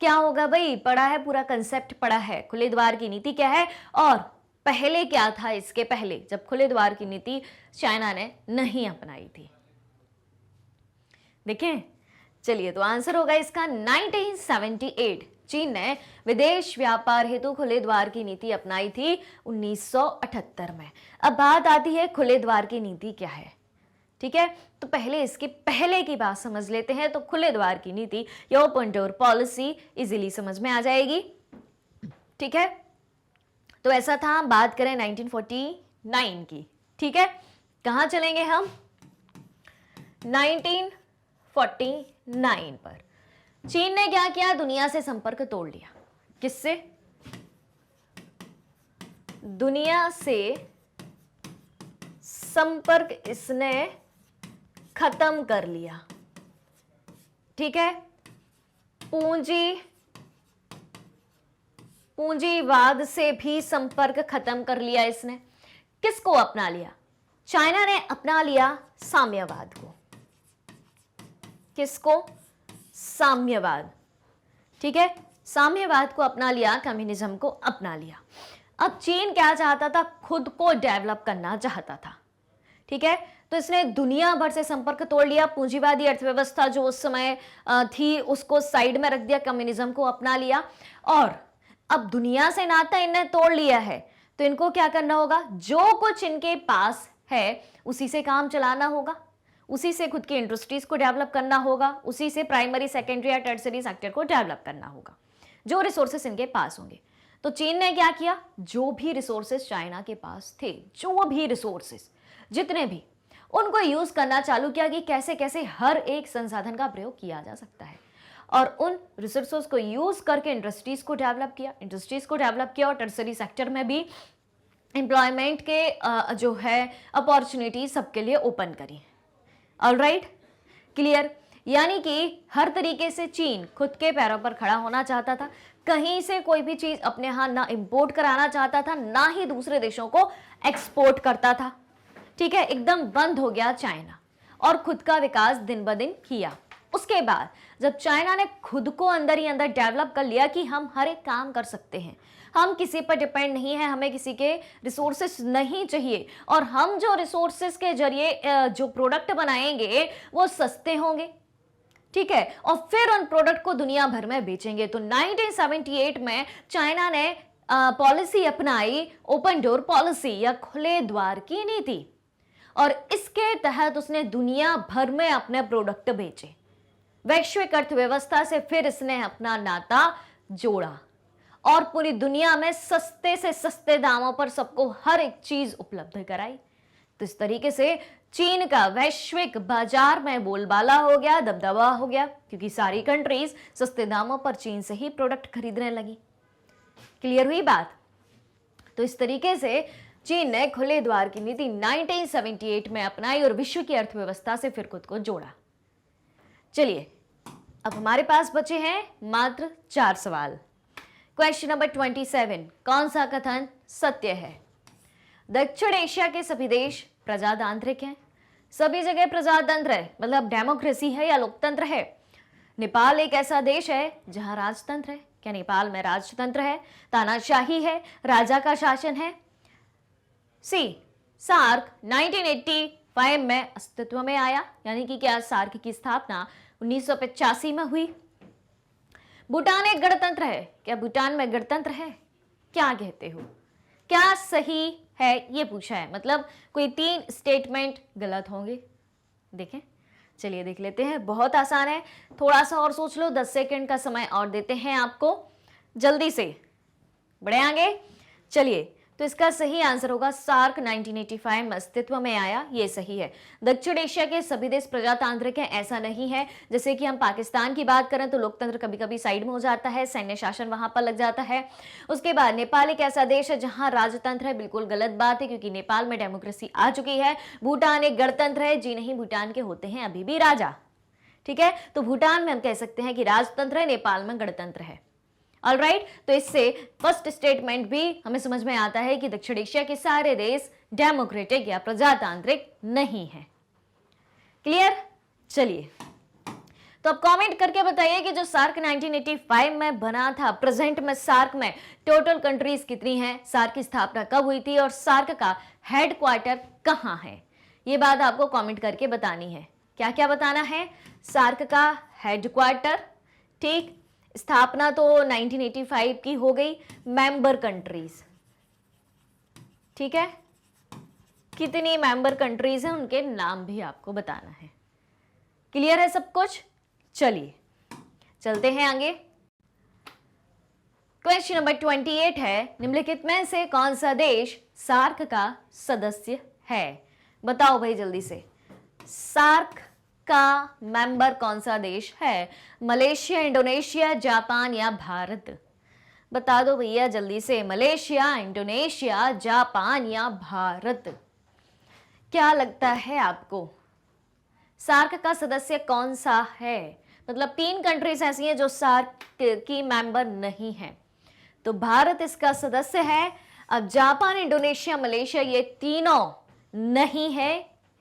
Speaker 1: क्या होगा भाई? पढ़ा है, पूरा कंसेप्ट पढ़ा है, खुले द्वार की नीति क्या है और पहले क्या था इसके पहले जब खुले द्वार की नीति चाइना ने नहीं अपनाई थी। देखें, चलिए तो आंसर होगा इसका 1978। चीन ने विदेश व्यापार हेतु खुले द्वार की नीति अपनाई थी 1978 में। अब बात आती है खुले द्वार की नीति क्या है, ठीक है? तो पहले इसके पहले की बात समझ लेते हैं। तो खुले द्वार की नीति या ओपन डोर पॉलिसी इजीली समझ में आ जाएगी, ठीक है? तो ऐसा था, हम बात करें 1949 की, ठीक है? कहां चलेंगे हम? 1949 पर चीन ने क्या किया? दुनिया से संपर्क तोड़ लिया। किससे? दुनिया से संपर्क इसने खत्म कर लिया, ठीक है? पूंजीवाद से भी संपर्क खत्म कर लिया इसने। किसको अपना लिया? चाइना ने अपना लिया साम्यवाद को। किसको? साम्यवाद, ठीक है? साम्यवाद को अपना लिया, कम्युनिज्म को अपना लिया। अब चीन क्या चाहता था? खुद को डेवलप करना चाहता था, ठीक है? तो इसने दुनिया भर से संपर्क तोड़ लिया। पूंजीवादी अर्थव्यवस्था जो उस समय थी उसको साइड में रख दिया, कम्युनिज्म को अपना लिया। और अब दुनिया से नाता इनने तोड़ लिया है, तो इनको क्या करना होगा? जो कुछ इनके पास है उसी से काम चलाना होगा, उसी से खुद की इंडस्ट्रीज को डेवलप करना होगा, उसी से प्राइमरी, सेकेंडरी या टर्सरी सेक्टर को डेवलप करना होगा, जो रिसोर्सेस इनके पास होंगे। तो चीन ने क्या किया? जो भी रिसोर्सेस चाइना के पास थे, जो भी रिसोर्सेस जितने भी, उनको यूज करना चालू किया कि कैसे कैसे हर एक संसाधन का प्रयोग किया जा सकता है। और उन रिसोर्सेस को यूज करके इंडस्ट्रीज को डेवलप किया, और टर्सरी सेक्टर में भी एम्प्लॉयमेंट के जो है अपॉर्चुनिटी सबके लिए ओपन करी। Alright, clear? यानी कि हर तरीके से चीन खुद के पैरों पर खड़ा होना चाहता था। कहीं से कोई भी चीज अपने यहां ना इंपोर्ट कराना चाहता था, ना ही दूसरे देशों को एक्सपोर्ट करता था, ठीक है? एकदम बंद हो गया चाइना और खुद का विकास दिन ब दिन किया। उसके बाद जब चाइना ने खुद को अंदर ही अंदर डेवलप कर लिया कि हम हर एक काम कर सकते हैं, हम किसी पर डिपेंड नहीं है, हमें किसी के रिसोर्सेस नहीं चाहिए, और हम जो रिसोर्सेस के जरिए जो प्रोडक्ट बनाएंगे वो सस्ते होंगे, ठीक है? और फिर उन प्रोडक्ट को दुनिया भर में बेचेंगे। तो 1978 में चाइना ने पॉलिसी अपनाई, ओपन डोर पॉलिसी या खुले द्वार की नीति, और इसके तहत उसने दुनिया भर में अपने प्रोडक्ट बेचे। वैश्विक अर्थव्यवस्था से फिर इसने अपना नाता जोड़ा और पूरी दुनिया में सस्ते से सस्ते दामों पर सबको हर एक चीज उपलब्ध कराई। तो इस तरीके से चीन का वैश्विक बाजार में बोलबाला हो गया, दबदबा हो गया, क्योंकि सारी कंट्रीज सस्ते दामों पर चीन से ही प्रोडक्ट खरीदने लगी। क्लियर हुई बात? तो इस तरीके से चीन ने खुले द्वार की नीति 1978 में अपनाई और विश्व की अर्थव्यवस्था से फिर खुद को जोड़ा। चलिए, अब हमारे पास बचे हैं मात्र 4 सवाल। क्वेश्चन नंबर 27, कौन सा कथन सत्य है? दक्षिण एशिया के सभी देश प्रजातांत्रिक हैं। सभी जगह प्रजातंत्र है, मतलब डेमोक्रेसी है या लोकतंत्र है। नेपाल एक ऐसा देश है जहां राजतंत्र है। क्या नेपाल में राजतंत्र है, तानाशाही है, राजा का शासन है? सी, सार्क 1985 में अस्तित्व में आया, यानी कि क्या सार्क की स्थापना 1985 में हुई। भूटान एक गणतंत्र है। क्या भूटान में गणतंत्र है? क्या कहते हो? क्या सही है ये पूछा है, मतलब कोई 3 स्टेटमेंट गलत होंगे। देखें, चलिए देख लेते हैं। बहुत आसान है, थोड़ा सा और सोच लो, 10 सेकंड का समय और देते हैं आपको, जल्दी से बढ़े आगे, चलिए। तो इसका सही आंसर होगा सार्क 1985 में अस्तित्व में आया, ये सही है। दक्षिण एशिया के सभी देश प्रजातांत्रिक हैं, ऐसा नहीं है। जैसे कि हम पाकिस्तान की बात करें तो लोकतंत्र कभी कभी साइड में हो जाता है, सैन्य शासन वहां पर लग जाता है। उसके बाद नेपाल एक ऐसा देश है जहां राजतंत्र है, बिल्कुल गलत बात है क्योंकि नेपाल में डेमोक्रेसी आ चुकी है। भूटान एक गणतंत्र है, जी नहीं, भूटान के होते हैं अभी भी राजा, ठीक है। तो भूटान में हम कह सकते हैं कि राजतंत्र है, नेपाल में गणतंत्र है। ऑलराइट, तो इससे फर्स्ट स्टेटमेंट भी हमें समझ में आता है कि दक्षिण एशिया के सारे देश डेमोक्रेटिक या प्रजातांत्रिक नहीं है। क्लियर, चलिए। तो अब कमेंट करके बताइए कि जो सार्क 1985 में बना था, प्रेजेंट में सार्क में टोटल कंट्रीज कितनी हैं, सार्क की स्थापना कब हुई थी और सार्क का हेडक्वार्टर कहां है, ये बात आपको कमेंट करके बतानी है। क्या क्या बताना है? सार्क का हेडक्वार्टर, ठीक, स्थापना तो 1985 की हो गई, मेंबर कंट्रीज, ठीक है, कितनी मेंबर कंट्रीज हैं उनके नाम भी आपको बताना है। क्लियर है सब कुछ? चलिए चलते हैं आगे। क्वेश्चन नंबर 28 है, निम्नलिखित में से कौन सा देश सार्क का सदस्य है? बताओ भाई जल्दी से, सार्क का मेंबर कौन सा देश है? मलेशिया, इंडोनेशिया, जापान या भारत? बता दो भैया जल्दी से, मलेशिया, इंडोनेशिया, जापान या भारत? क्या लगता है आपको सार्क का सदस्य कौन सा है? मतलब 3 कंट्रीज ऐसी हैं जो सार्क की मेंबर नहीं है, तो भारत इसका सदस्य है। अब जापान, इंडोनेशिया, मलेशिया ये तीनों नहीं है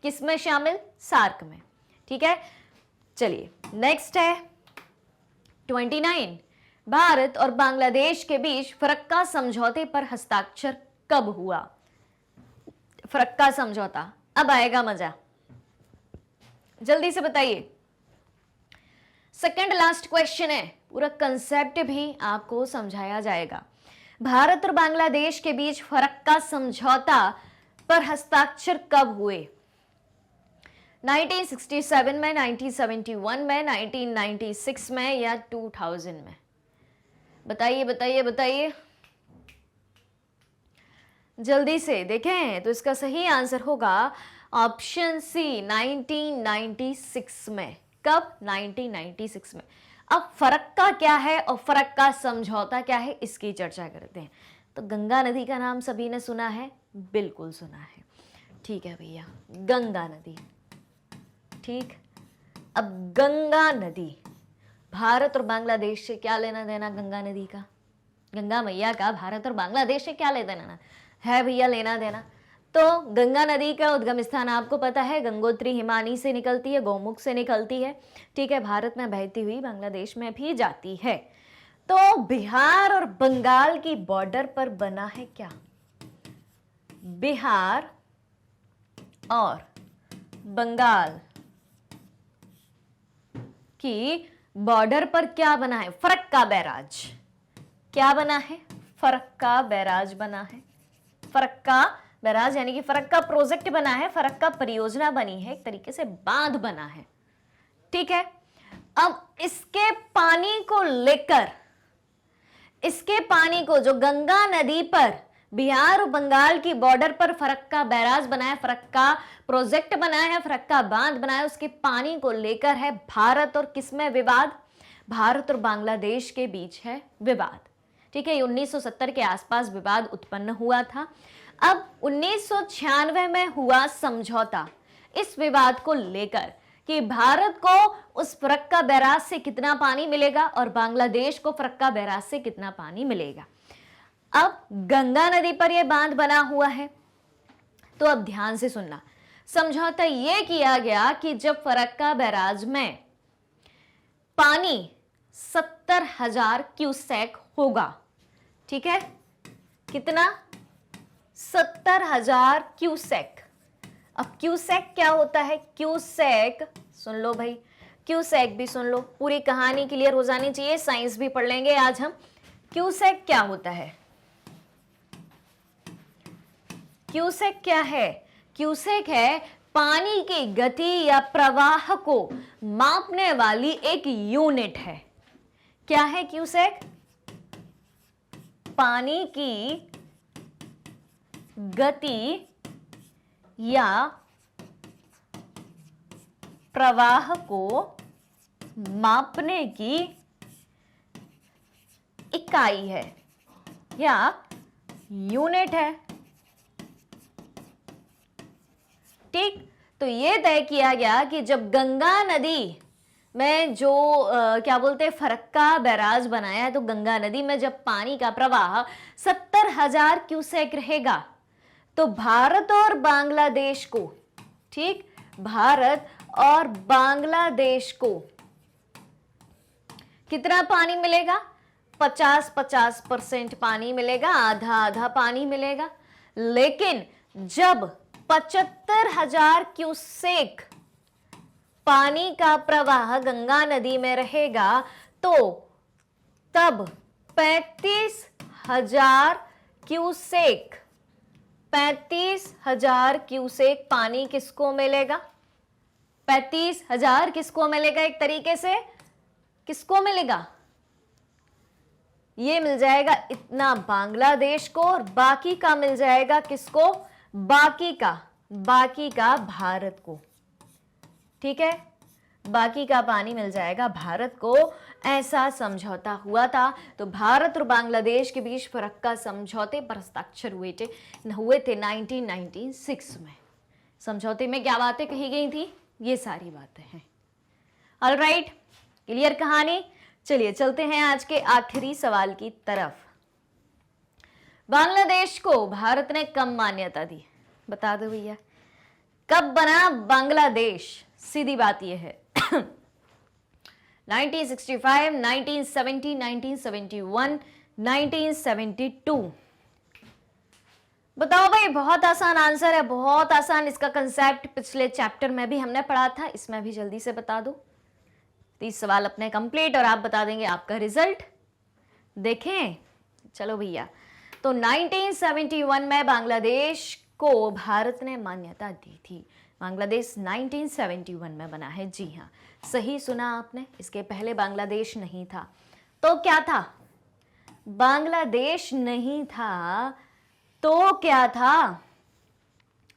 Speaker 1: किसमें शामिल? सार्क में, ठीक है। चलिए नेक्स्ट है 29, भारत और बांग्लादेश के बीच फरक्का समझौते पर हस्ताक्षर कब हुआ? फरक्का समझौता, अब आएगा मजा, जल्दी से बताइए। सेकंड लास्ट क्वेश्चन है, पूरा कंसेप्ट भी आपको समझाया जाएगा। भारत और बांग्लादेश के बीच फरक्का समझौता पर हस्ताक्षर कब हुए? 1967 में, 1971 में, 1996 में या 2000 में? बताइए बताइए बताइए जल्दी से। देखें तो इसका सही आंसर होगा ऑप्शन सी 1996 में। कब? 1996 में। अब फरक्का क्या है और फरक्का समझौता क्या है इसकी चर्चा करते हैं। तो गंगा नदी का नाम सभी ने सुना है, बिल्कुल सुना है, ठीक है भैया, गंगा नदी, ठीक। अब गंगा नदी, भारत और बांग्लादेश से क्या लेना देना? गंगा नदी का, गंगा मैया का भारत और बांग्लादेश से क्या लेना देना है भैया? लेना देना। तो गंगा नदी का उद्गम स्थान आपको पता है, गंगोत्री हिमानी से निकलती है, गौमुख से निकलती है, ठीक है, भारत में बहती हुई बांग्लादेश में भी जाती है। तो बिहार और बंगाल की बॉर्डर पर बना है क्या? बिहार और बंगाल की बॉर्डर पर क्या बना है? फरक्का बैराज। क्या बना है? फरक्का बैराज बना है। फरक्का बैराज यानी कि फरक्का प्रोजेक्ट बना है, फरक्का परियोजना बनी है, एक तरीके से बांध बना है, ठीक है। अब इसके पानी को लेकर, इसके पानी को जो गंगा नदी पर बिहार और बंगाल की बॉर्डर पर फरक्का बैराज बनाया, फरक्का प्रोजेक्ट बनाया है, फरक्का बांध बनाया, उसके पानी को लेकर है भारत और किसमें विवाद? भारत और बांग्लादेश के बीच है विवाद, ठीक है। 1970 के आसपास विवाद उत्पन्न हुआ था। अब 1996 में हुआ समझौता इस विवाद को लेकर कि भारत को उस फरक्का बैराज से कितना पानी मिलेगा और बांग्लादेश को फरक्का बैराज से कितना पानी मिलेगा। अब गंगा नदी पर यह बांध बना हुआ है, तो अब ध्यान से सुनना। समझौता यह किया गया कि जब फरक्का बैराज में पानी 70,000 क्यूसेक होगा, ठीक है, कितना? 70,000 क्यूसेक। अब क्यूसेक क्या होता है? क्यूसेक सुन लो भाई, क्यूसेक भी सुन लो, पूरी कहानी क्लियर हो जानी चाहिए, साइंस भी पढ़ लेंगे आज हम। क्यूसेक क्या होता है? क्यूसेक क्या है? क्यूसेक है पानी की गति या प्रवाह को मापने वाली एक यूनिट है। क्या है क्यूसेक? पानी की गति या प्रवाह को मापने की इकाई है या यूनिट है। ठीक, तो ये तय किया गया कि जब गंगा नदी में जो क्या बोलते हैं फरक्का बैराज बनाया है, तो गंगा नदी में जब पानी का प्रवाह 70,000 क्यूसेक रहेगा तो भारत और बांग्लादेश को, ठीक, भारत और बांग्लादेश को कितना पानी मिलेगा? 50-50% पानी मिलेगा, आधा आधा पानी मिलेगा। लेकिन जब 75,000 क्यूसेक पानी का प्रवाह गंगा नदी में रहेगा तो तब 35,000 क्यूसेक 35,000 क्यूसेक पानी किसको मिलेगा? 35,000 किसको मिलेगा? एक तरीके से किसको मिलेगा? ये मिल जाएगा इतना बांग्लादेश को और बाकी का मिल जाएगा किसको? बाकी का भारत को। ठीक है, बाकी का पानी मिल जाएगा भारत को। ऐसा समझौता हुआ था। तो भारत और बांग्लादेश के बीच फरक्का समझौते पर हस्ताक्षर हुए थे 1996 में। समझौते में क्या बातें कही गई थी? ये सारी बातें हैं। ऑलराइट, क्लियर कहानी। चलिए चलते हैं आज के आखिरी सवाल की तरफ। बांग्लादेश को भारत ने कब मान्यता दी? बता दो भैया, कब बना बांग्लादेश? सीधी बात यह है 1965, 1970, 1971, 1972। बताओ भाई, बहुत आसान आंसर है, बहुत आसान। इसका कंसेप्ट पिछले चैप्टर में भी हमने पढ़ा था, इसमें भी जल्दी से बता दो। 30 सवाल अपने कंप्लीट और आप बता देंगे आपका रिजल्ट। देखें, चलो भैया। तो 1971 में बांग्लादेश को भारत ने मान्यता दी थी। बांग्लादेश 1971 में बना है। जी हाँ, सही सुना आपने। इसके पहले बांग्लादेश नहीं था। तो क्या था? बांग्लादेश नहीं था तो क्या था?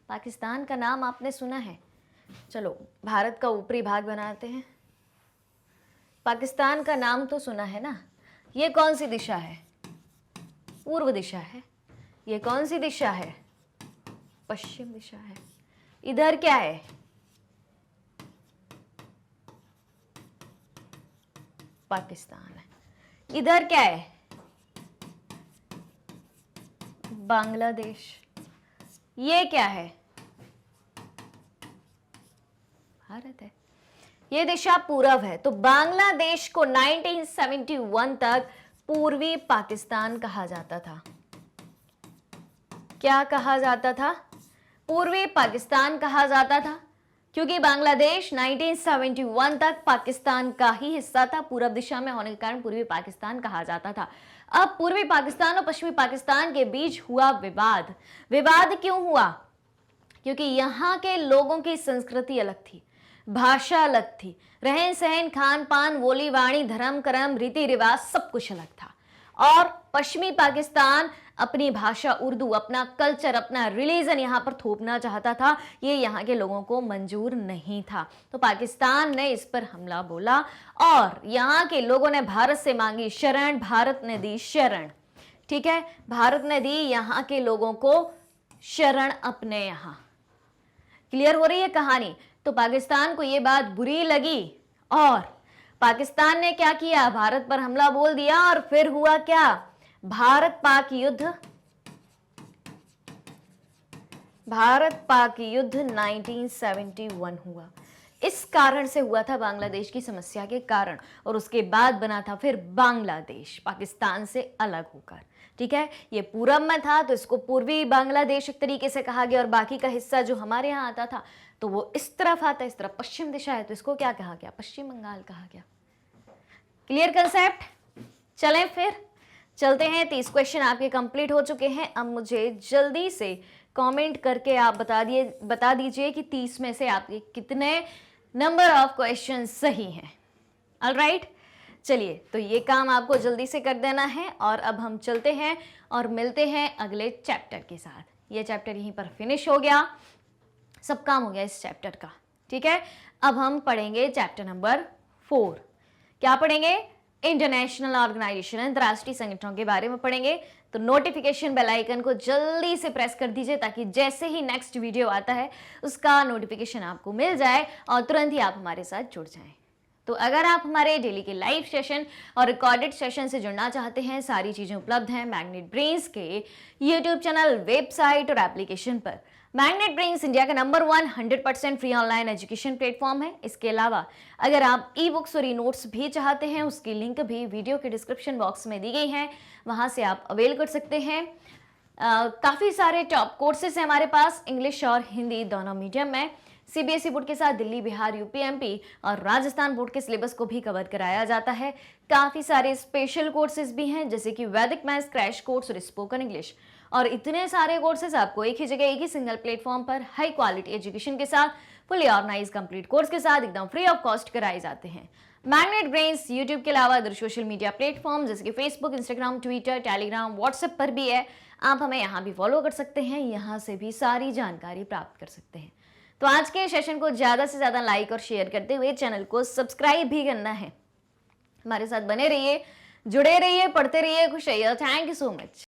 Speaker 1: पाकिस्तान का नाम आपने सुना है। चलो भारत का ऊपरी भाग बनाते हैं। पाकिस्तान का नाम तो सुना है ना। ये कौन सी दिशा है? पूर्व दिशा है। ये कौन सी दिशा है? पश्चिम दिशा है। इधर क्या है? पाकिस्तान है। इधर क्या है? बांग्लादेश। ये क्या है? भारत है। ये दिशा पूरब है। तो बांग्लादेश को 1971 तक पूर्वी पाकिस्तान कहा जाता था। क्या कहा जाता था? पूर्वी पाकिस्तान कहा जाता था, क्योंकि बांग्लादेश 1971 तक पाकिस्तान का ही हिस्सा था। पूरब दिशा में होने के कारण पूर्वी पाकिस्तान कहा जाता था। अब पूर्वी पाकिस्तान और पश्चिमी पाकिस्तान के बीच हुआ विवाद। विवाद क्यों हुआ? क्योंकि यहाँ के लोगों की संस्कृति अलग थी, भाषा अलग थी, रहन सहन, खान पान, बोली वाणी, धर्म कर्म, रीति रिवाज सब कुछ अलग था। और पश्चिमी पाकिस्तान अपनी भाषा उर्दू, अपना कल्चर, अपना रिलीजन यहाँ पर थोपना चाहता था। ये यहाँ के लोगों को मंजूर नहीं था। तो पाकिस्तान ने इस पर हमला बोला और यहाँ के लोगों ने भारत से मांगी शरण। भारत ने दी शरण। ठीक है, भारत ने दी यहाँ के लोगों को शरण अपने यहाँ। क्लियर हो रही है कहानी? तो पाकिस्तान को ये बात बुरी लगी और पाकिस्तान ने क्या किया? भारत पर हमला बोल दिया। और फिर हुआ क्या? भारत पाक युद्ध। भारत पाक युद्ध 1971 हुआ। इस कारण से हुआ था, बांग्लादेश की समस्या के कारण। और उसके बाद बना था फिर बांग्लादेश, पाकिस्तान से अलग होकर। ठीक है, ये पूरब में था तो इसको पूर्वी बांग्लादेश एक तरीके से कहा गया, और बाकी का हिस्सा जो हमारे यहाँ आता था तो वो इस तरफ आता है, इस तरफ पश्चिम दिशा है, तो इसको क्या कहा गया? पश्चिम बंगाल कहा गया। Clear concept? चलें फिर चलते हैं। 30 क्वेश्चन आपके कंप्लीट हो चुके हैं। अब मुझे जल्दी से कमेंट करके आप बता दीजिए कि 30 में से आपके कितने नंबर ऑफ क्वेश्चन सही हैं। ऑलराइट, चलिए, तो ये काम आपको जल्दी से कर देना है और अब हम चलते हैं और मिलते हैं अगले चैप्टर के साथ। ये चैप्टर यहीं पर फिनिश हो गया, सब काम हो गया इस चैप्टर का। ठीक है, अब हम पढ़ेंगे चैप्टर नंबर 4। क्या पढ़ेंगे? इंटरनेशनल ऑर्गेनाइजेशन, अंतर्राष्ट्रीय संगठनों के बारे में पढ़ेंगे। तो नोटिफिकेशन बेल आइकन को जल्दी से प्रेस कर दीजिए ताकि जैसे ही नेक्स्ट वीडियो आता है उसका नोटिफिकेशन आपको मिल जाए और तुरंत ही आप हमारे साथ जुड़ जाएं। तो अगर आप हमारे डेली के लाइव सेशन और रिकॉर्डेड सेशन से जुड़ना चाहते हैं, सारी चीज़ें उपलब्ध हैं मैग्नेट ब्रेन्स के यूट्यूब चैनल, वेबसाइट और एप्लीकेशन पर। मैग्नेट ब्रेन्स इंडिया का number 1 100% free online education platform है। इसके अलावा अगर आप ई बुक्स और ई नोट्स भी चाहते हैं, उसकी लिंक भी वीडियो के डिस्क्रिप्शन बॉक्स में दी गई है, वहाँ से आप अवेल कर सकते हैं। काफ़ी सारे टॉप कोर्सेज हैं हमारे पास, इंग्लिश और हिंदी दोनों मीडियम में। सीबीएसई बोर्ड के साथ दिल्ली, बिहार, यूपी, एमपी और राजस्थान बोर्ड के सिलेबस को भी कवर कराया जाता है। काफ़ी सारे स्पेशल कोर्सेज भी हैं जैसे कि वैदिक मैथ्स क्रैश कोर्स और स्पोकन इंग्लिश, और इतने सारे कोर्सेज आपको एक ही जगह, एक ही सिंगल प्लेटफॉर्म पर हाई क्वालिटी एजुकेशन के साथ, फुली ऑर्गेनाइज कंप्लीट कोर्स के साथ एकदम फ्री ऑफ कॉस्ट कराए जाते हैं। मैग्नेट ब्रेन्स यूट्यूब के अलावा अदर सोशल मीडिया प्लेटफॉर्म जैसे कि Facebook, Instagram, Twitter, Telegram, WhatsApp पर भी है। आप हमें यहाँ भी फॉलो कर सकते हैं, यहाँ से भी सारी जानकारी प्राप्त कर सकते हैं। तो आज के सेशन को ज़्यादा से ज़्यादा लाइक और शेयर करते हुए चैनल को सब्सक्राइब भी करना है। हमारे साथ बने रहिए, जुड़े रहिए, पढ़ते रहिए, खुश रहिए। Thank you so much.